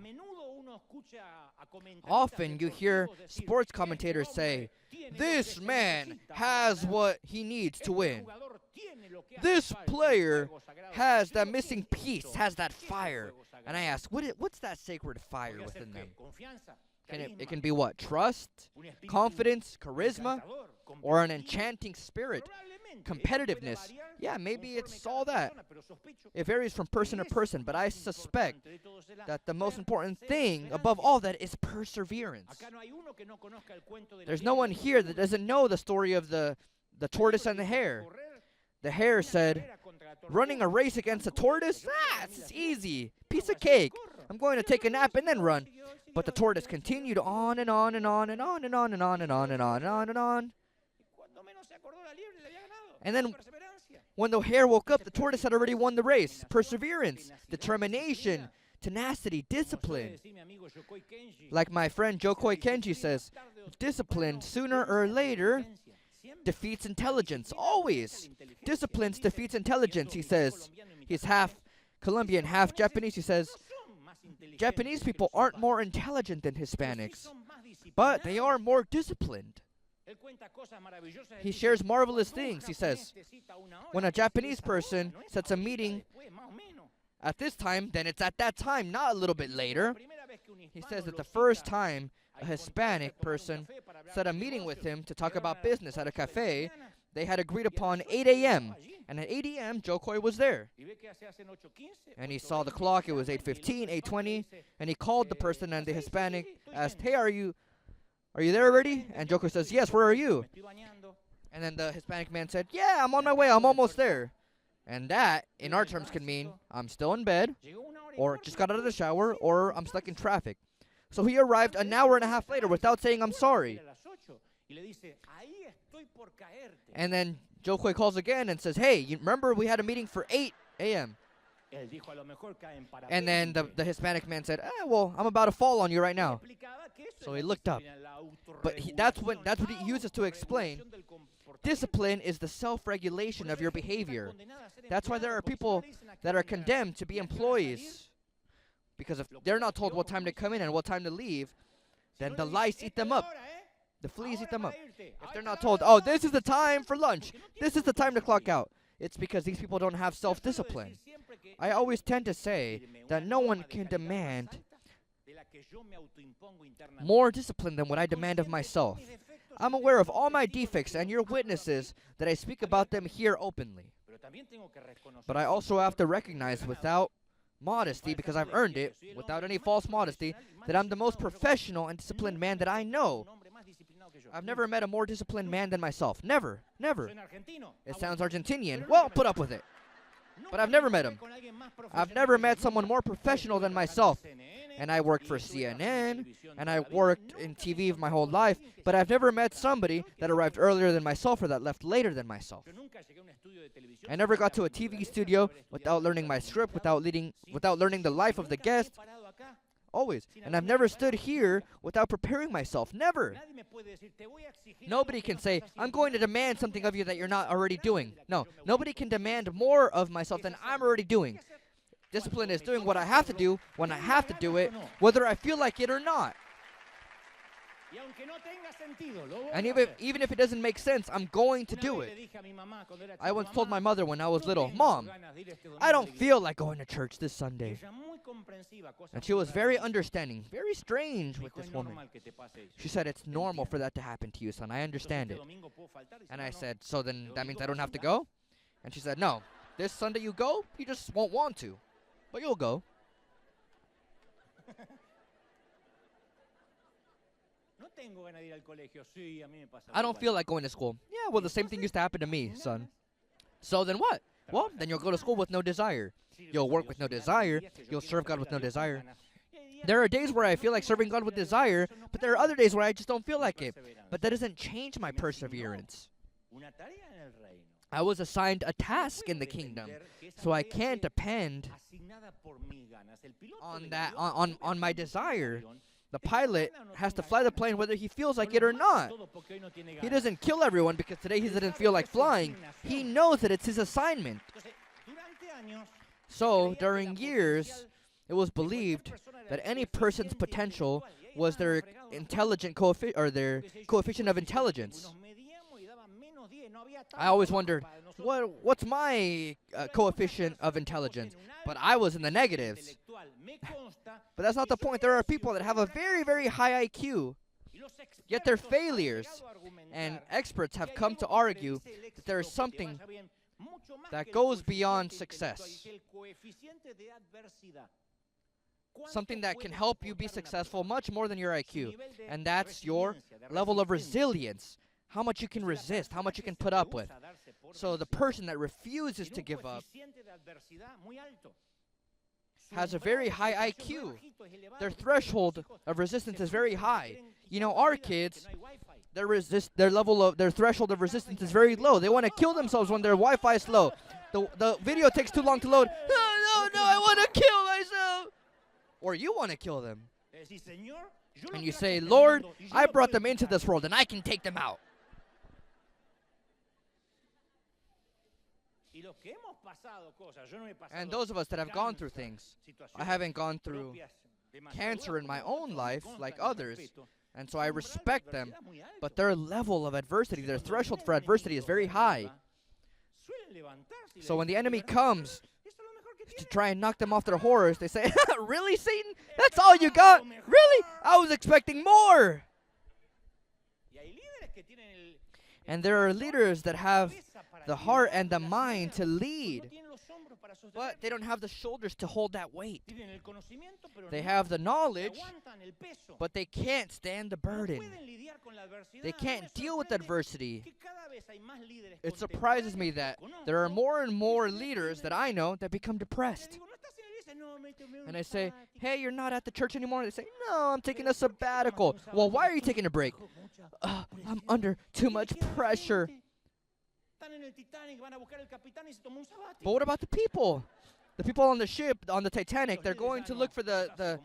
Often you hear sports commentators say, this man has what he needs to win. This player has that missing piece, has that fire. And I ask, what's that sacred fire within them? It can be what? Trust, confidence, charisma, or an enchanting spirit, competitiveness. Yeah, maybe it's all that. It varies from person to person, but I suspect that the most important thing above all that is perseverance. There's no one here that doesn't know the story of the tortoise and the hare. The hare said, running a race against a tortoise? It's easy. Piece of cake. I'm going to take a nap and then run. But the tortoise continued on and on and on and on and on and on and on and on and on and on. And then when the hare woke up, the tortoise had already won the race. Perseverance, determination, tenacity, discipline. Like my friend Jokoi Kenji says, discipline sooner or later defeats intelligence. Always. Discipline defeats intelligence, he says. He's half Colombian, half Japanese. He says, Japanese people aren't more intelligent than Hispanics, but they are more disciplined. He shares marvelous things. He says, when a Japanese person sets a meeting at this time, then it's at that time, not a little bit later. He says that the first time a Hispanic person set a meeting with him to talk about business at a cafe, they had agreed upon 8 a.m. And at 8 a.m., Jokoi was there. And he saw the clock. It was 8:15, 8:20. And he called the person, and the Hispanic asked, hey, are you there already? And Jokoi says, yes, where are you? And then the Hispanic man said, yeah, I'm on my way. I'm almost there. And that, in our terms, can mean I'm still in bed, or just got out of the shower, or I'm stuck in traffic. So he arrived an hour and a half later without saying I'm sorry. And then Jokoi calls again and says, hey, you remember we had a meeting for 8 a.m.? And then the Hispanic man said, well, I'm about to fall on you right now. So he looked up. But that's what he uses to explain. Discipline is the self-regulation of your behavior. That's why there are people that are condemned to be employees. Because if they're not told what time to come in and what time to leave, then the lice eat them up. The fleas eat them up. If they're not told, oh, this is the time for lunch, this is the time to clock out, it's because these people don't have self-discipline. I always tend to say that no one can demand more discipline than what I demand of myself. I'm aware of all my defects, and you're witnesses that I speak about them here openly. But I also have to recognize without modesty, because I've earned it, without any false modesty, that I'm the most professional and disciplined man that I know. I've never met a more disciplined man than myself. Never. Never. It sounds Argentinian. Well, put up with it. But I've never met him. I've never met someone more professional than myself. And I worked for CNN, and I worked in TV my whole life, but I've never met somebody that arrived earlier than myself or that left later than myself. I never got to a TV studio without learning my script, without learning the life of the guest. Always. And I've never stood here without preparing myself. Never. Nobody can say, I'm going to demand something of you that you're not already doing. No. Nobody can demand more of myself than I'm already doing. Discipline is doing what I have to do when I have to do it, whether I feel like it or not. And even if it doesn't make sense, I'm going to do it. I once told my mother when I was little, Mom, I don't feel like going to church this Sunday. And she was very understanding, very strange with this woman. She said, it's normal for that to happen to you, son. I understand it. And I said, so then that means I don't have to go? And she said, no. This Sunday you go, you just won't want to. But you'll go. I don't feel like going to school. Yeah, well, the same thing used to happen to me, son. So then what? Well, then you'll go to school with no desire. You'll work with no desire. You'll serve God with no desire. There are days where I feel like serving God with desire, but there are other days where I just don't feel like it. But that doesn't change my perseverance. I was assigned a task in the kingdom, so I can't depend on that, on my desire. The pilot has to fly the plane whether he feels like it or not. He doesn't kill everyone because today he doesn't feel like flying. He knows that it's his assignment. So, during years, it was believed that any person's potential was their intelligent coefficient of intelligence. I always wondered, what's my coefficient of intelligence? But I was in the negatives. But that's not the point. There are people that have a very, very high IQ, yet they're failures. And experts have come to argue that there is something that goes beyond success. Something that can help you be successful much more than your IQ. And that's your level of resilience. How much you can resist, how much you can put up with. So the person that refuses to give up has a very high IQ. Their threshold of resistance is very high. You know, our kids, their threshold of resistance is very low. They want to kill themselves when their Wi-Fi is slow. The video takes too long to load. No, I want to kill myself. Or you want to kill them. And you say, Lord, I brought them into this world and I can take them out. And those of us that have gone through things, I haven't gone through cancer in my own life like others, and so I respect them, but their level of adversity, their threshold for adversity is very high. So when the enemy comes to try and knock them off their horse, they say, really, Satan? That's all you got? Really? I was expecting more. And there are leaders that have the heart and the mind to lead, but they don't have the shoulders to hold that weight. They have the knowledge, but they can't stand the burden. They can't deal with adversity. It surprises me that there are more and more leaders that I know that become depressed. And I say, hey, you're not at the church anymore? They say, no, I'm taking a sabbatical. Well, why are you taking a break? I'm under too much pressure. But what about the people? The people on the ship, on the Titanic, they're going to look for the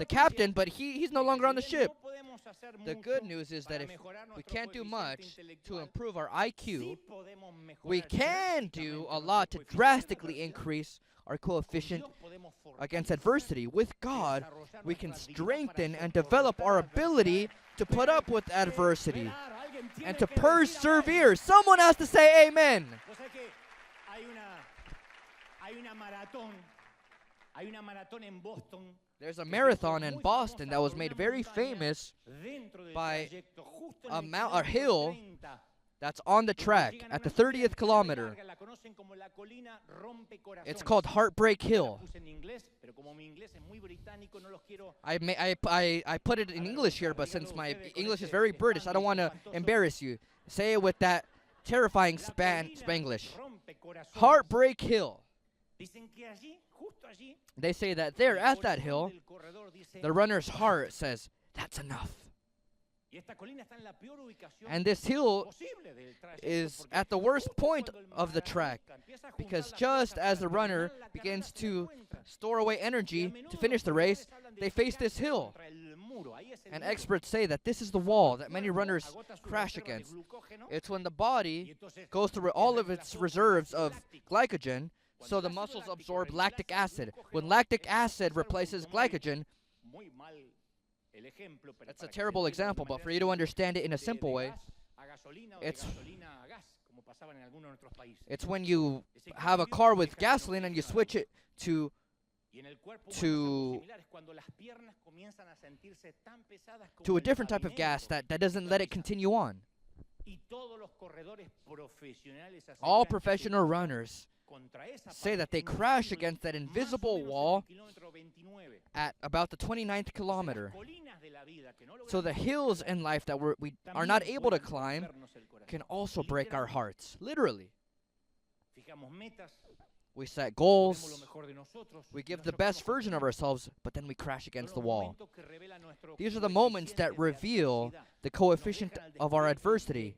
captain, but he's no longer on the ship. The good news is that if we can't do much to improve our IQ, we can do a lot to drastically increase our coefficient against adversity. With God, we can strengthen and develop our ability to put up with adversity and to persevere. Someone has to say amen. There's a marathon in Boston that was made very famous by a hill that's on the track at the 30th kilometer. It's called Heartbreak Hill. I put it in English here, but since my English is very British, I don't want to embarrass you. Say it with that terrifying Spanglish. Heartbreak Hill. They say that there at that hill, the runner's heart says, that's enough. And this hill is at the worst point of the track, because just as the runner begins to store away energy to finish the race, they face this hill. And experts say that this is the wall that many runners crash against. It's when the body goes through all of its reserves of glycogen, so the muscles absorb lactic acid. When lactic acid replaces glycogen, that's a terrible example, but for you to understand it in a simple way, it's when you have a car with gasoline and you switch it to a different type of gas that doesn't let it continue on. All professional runners say that they crash against that invisible wall at about the 29th kilometer. So the hills in life that we are not able to climb can also break our hearts, literally. We set goals, we give the best version of ourselves, but then we crash against the wall. These are the moments that reveal the coefficient of our adversity.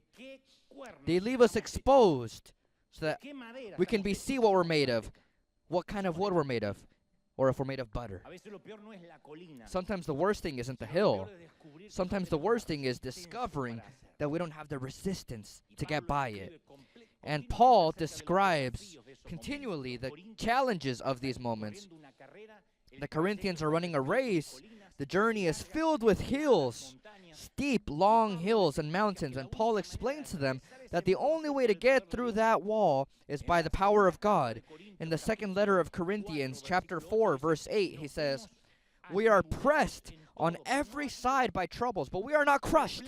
They leave us exposed so that we can see what we're made of, what kind of wood we're made of, or if we're made of butter. Sometimes the worst thing isn't the hill. Sometimes the worst thing is discovering that we don't have the resistance to get by it. And Paul describes continually the challenges of these moments. The Corinthians are running a race. The journey is filled with hills steep, long hills and mountains, and Paul explains to them that the only way to get through that wall is by the power of God. In the second letter of Corinthians, chapter 4, verse 8, he says, "We are pressed on every side by troubles, but we are not crushed.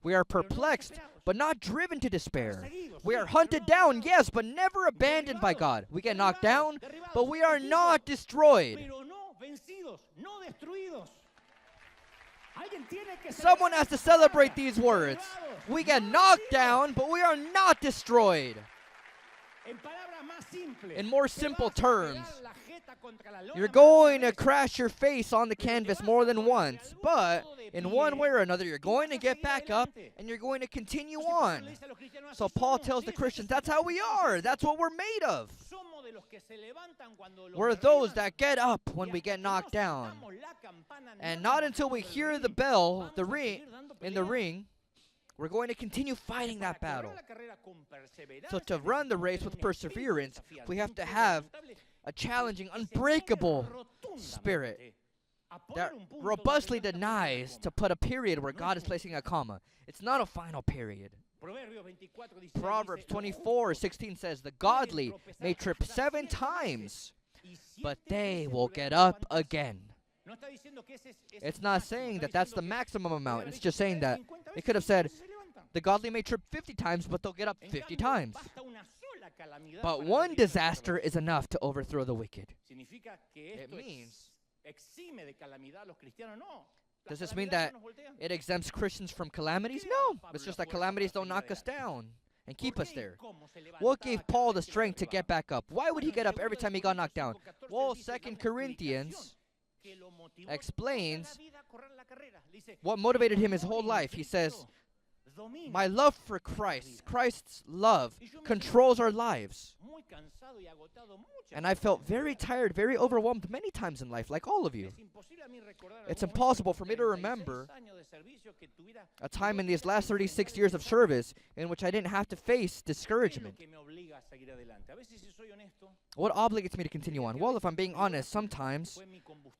We are perplexed, but not driven to despair. We are hunted down, yes, but never abandoned by God. We get knocked down, but we are not destroyed." Someone has to celebrate these words. We get knocked down, but we are not destroyed. In more simple terms, you're going to crash your face on the canvas more than once, but in one way or another, you're going to get back up and you're going to continue on. So Paul tells the Christians, that's how we are. That's what we're made of. We're those that get up when we get knocked down. And not until we hear the bell, in the ring, we're going to continue fighting that battle. So to run the race with perseverance, we have to have a challenging, unbreakable spirit that robustly denies to put a period where God is placing a comma. It's not a final period. Proverbs 24:16 says, "The godly may trip 7 times, but they will get up again." It's not saying that that's the maximum amount. It's just saying that it could have said, "The godly may trip 50 times, but they'll get up 50 times." But one disaster is enough to overthrow the wicked. It means, does this mean that it exempts Christians from calamities? No. It's just that calamities don't knock us down and keep us there. What gave Paul the strength to get back up? Why would he get up every time he got knocked down? Well, 2 Corinthians explains what motivated him his whole life. He says, "My love for Christ, Christ's love, controls our lives. And I felt very tired, very overwhelmed many times in life, like all of you. It's impossible for me to remember a time in these last 36 years of service in which I didn't have to face discouragement. What obligates me to continue on? Well, if I'm being honest, sometimes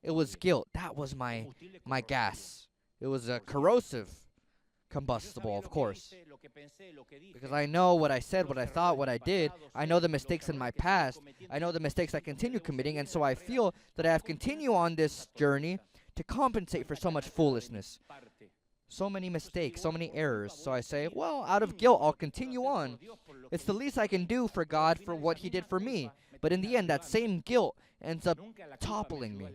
it was guilt. That was my gas. It was a corrosive combustible, of course. Because I know what I said, what I thought, what I did. I know the mistakes in my past. I know the mistakes I continue committing, and so I feel that I have to continue on this journey to compensate for so much foolishness. So many mistakes, so many errors. So I say, well, out of guilt, I'll continue on. It's the least I can do for God for what He did for me. But in the end, that same guilt ends up toppling me.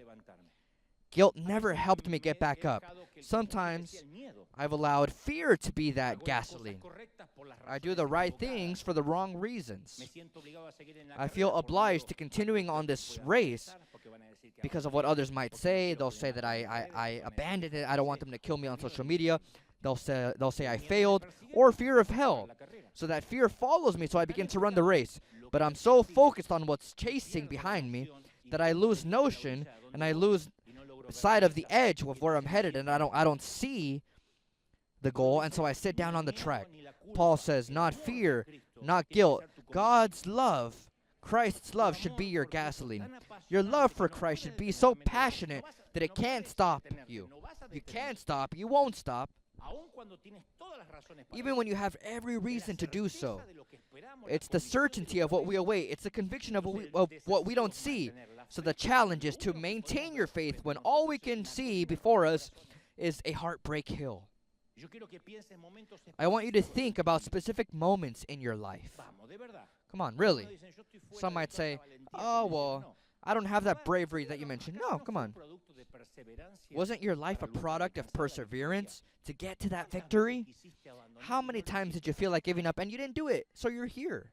Guilt never helped me get back up. Sometimes I've allowed fear to be that gasoline. I do the right things for the wrong reasons. I feel obliged to continuing on this race because of what others might say. They'll say that I abandoned it. I don't want them to kill me on social media. They'll say I failed, or fear of hell. So that fear follows me, so I begin to run the race. But I'm so focused on what's chasing behind me that I lose notion and I lose sight of the edge of where I'm headed, and I don't see the goal, and so I sit down on the track. Paul says, not fear, not guilt. God's love, Christ's love, should be your gasoline. Your love for Christ should be so passionate that it can't stop you. You can't stop. You won't stop. Even when you have every reason to do so. It's the certainty of what we await. It's the conviction of what we don't see. So the challenge is to maintain your faith when all we can see before us is a heartbreak hill. I want you to think about specific moments in your life. Come on, really. Some might say, oh, well, I don't have that bravery that you mentioned. No, come on. Wasn't your life a product of perseverance to get to that victory? How many times did you feel like giving up and you didn't do it, so you're here?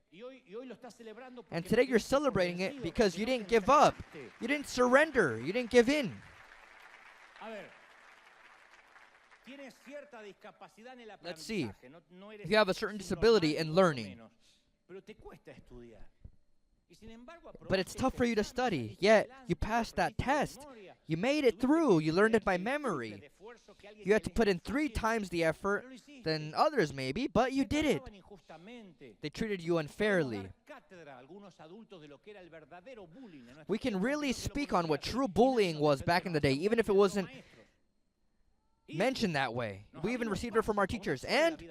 And today you're celebrating it because you didn't give up. You didn't surrender. You didn't give in. Let's see. If you have a certain disability in learning, but it's tough for you to study, yet you passed that test. You made it through. You learned it by memory. You had to put in 3 times the effort than others maybe, but you did it. They treated you unfairly. We can really speak on what true bullying was back in the day, even if it wasn't mentioned that way. We even received it from our teachers. And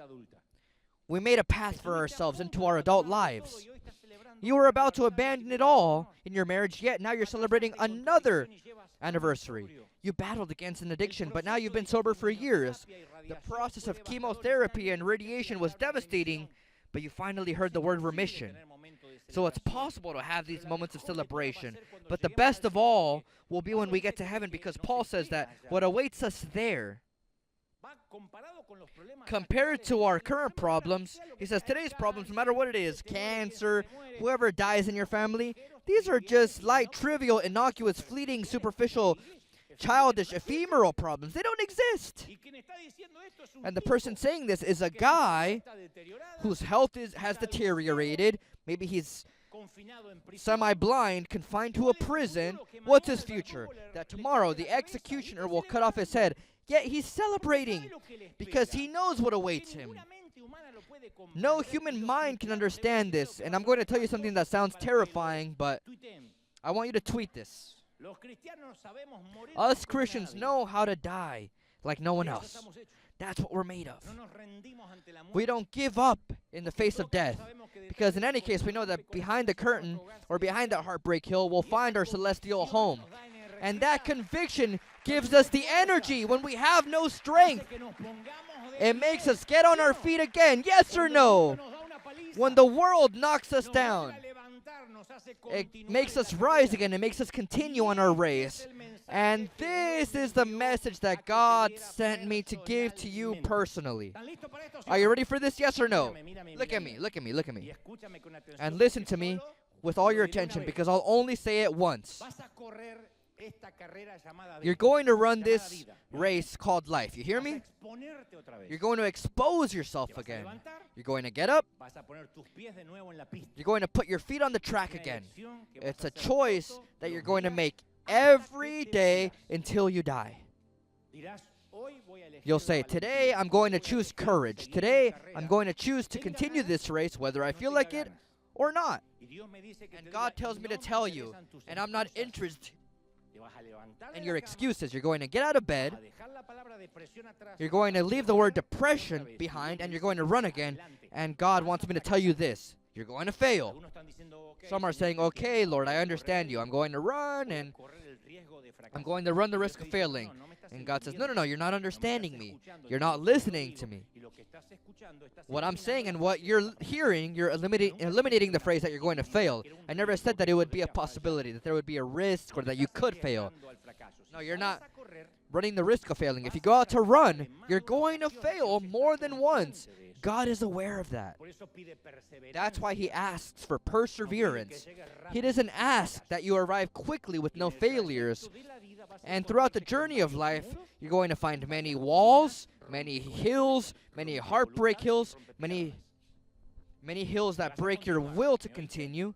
we made a path for ourselves into our adult lives. You were about to abandon it all in your marriage, yet now you're celebrating another anniversary. You battled against an addiction, but now you've been sober for years. The process of chemotherapy and radiation was devastating, but you finally heard the word remission. So it's possible to have these moments of celebration. But the best of all will be when we get to heaven, because Paul says that what awaits us there, compared to our current problems, he says today's problems, no matter what it is, cancer, whoever dies in your family, these are just light, trivial, innocuous, fleeting, superficial, childish, ephemeral problems. They don't exist. And the person saying this is a guy whose health has deteriorated. Maybe he's semi-blind, confined to a prison. What's his future? That tomorrow the executioner will cut off his head. Yet he's celebrating because he knows what awaits him. No human mind can understand this. And I'm going to tell you something that sounds terrifying, but I want you to tweet this. Us Christians know how to die like no one else. That's what we're made of. We don't give up in the face of death, because in any case we know that behind the curtain or behind that heartbreak hill we'll find our celestial home. And that conviction gives us the energy when we have no strength. It makes us get on our feet again, yes or no? When the world knocks us down, it makes us rise again. It makes us continue on our race. And this is the message that God sent me to give to you personally. Are you ready for this, yes or no? Look at me, look at me, look at me. And listen to me with all your attention, because I'll only say it once. You're going to run this race called life. You hear me? You're going to expose yourself again. You're going to get up. You're going to put your feet on the track again. It's a choice that you're going to make every day until you die. You'll say, today I'm going to choose courage. Today I'm going to choose to continue this race whether I feel like it or not. And God tells me to tell you, and I'm not interested in your excuses. You're going to get out of bed, you're going to leave the word depression behind, and you're going to run again. And God wants me to tell you this: you're going to fail. Some are saying, okay, Lord, I understand you. I'm going to run, and I'm going to run the risk of failing. And God says, no, you're not understanding me. You're not listening to me. What I'm saying and what you're hearing, you're eliminating the phrase that you're going to fail. I never said that it would be a possibility, that there would be a risk, or that you could fail. No, you're not running the risk of failing. If you go out to run, you're going to fail more than once. God is aware of that. That's why he asks for perseverance. He doesn't ask that you arrive quickly with no failures. And throughout the journey of life, you're going to find many walls, many hills, many heartbreak hills, many hills that break your will to continue.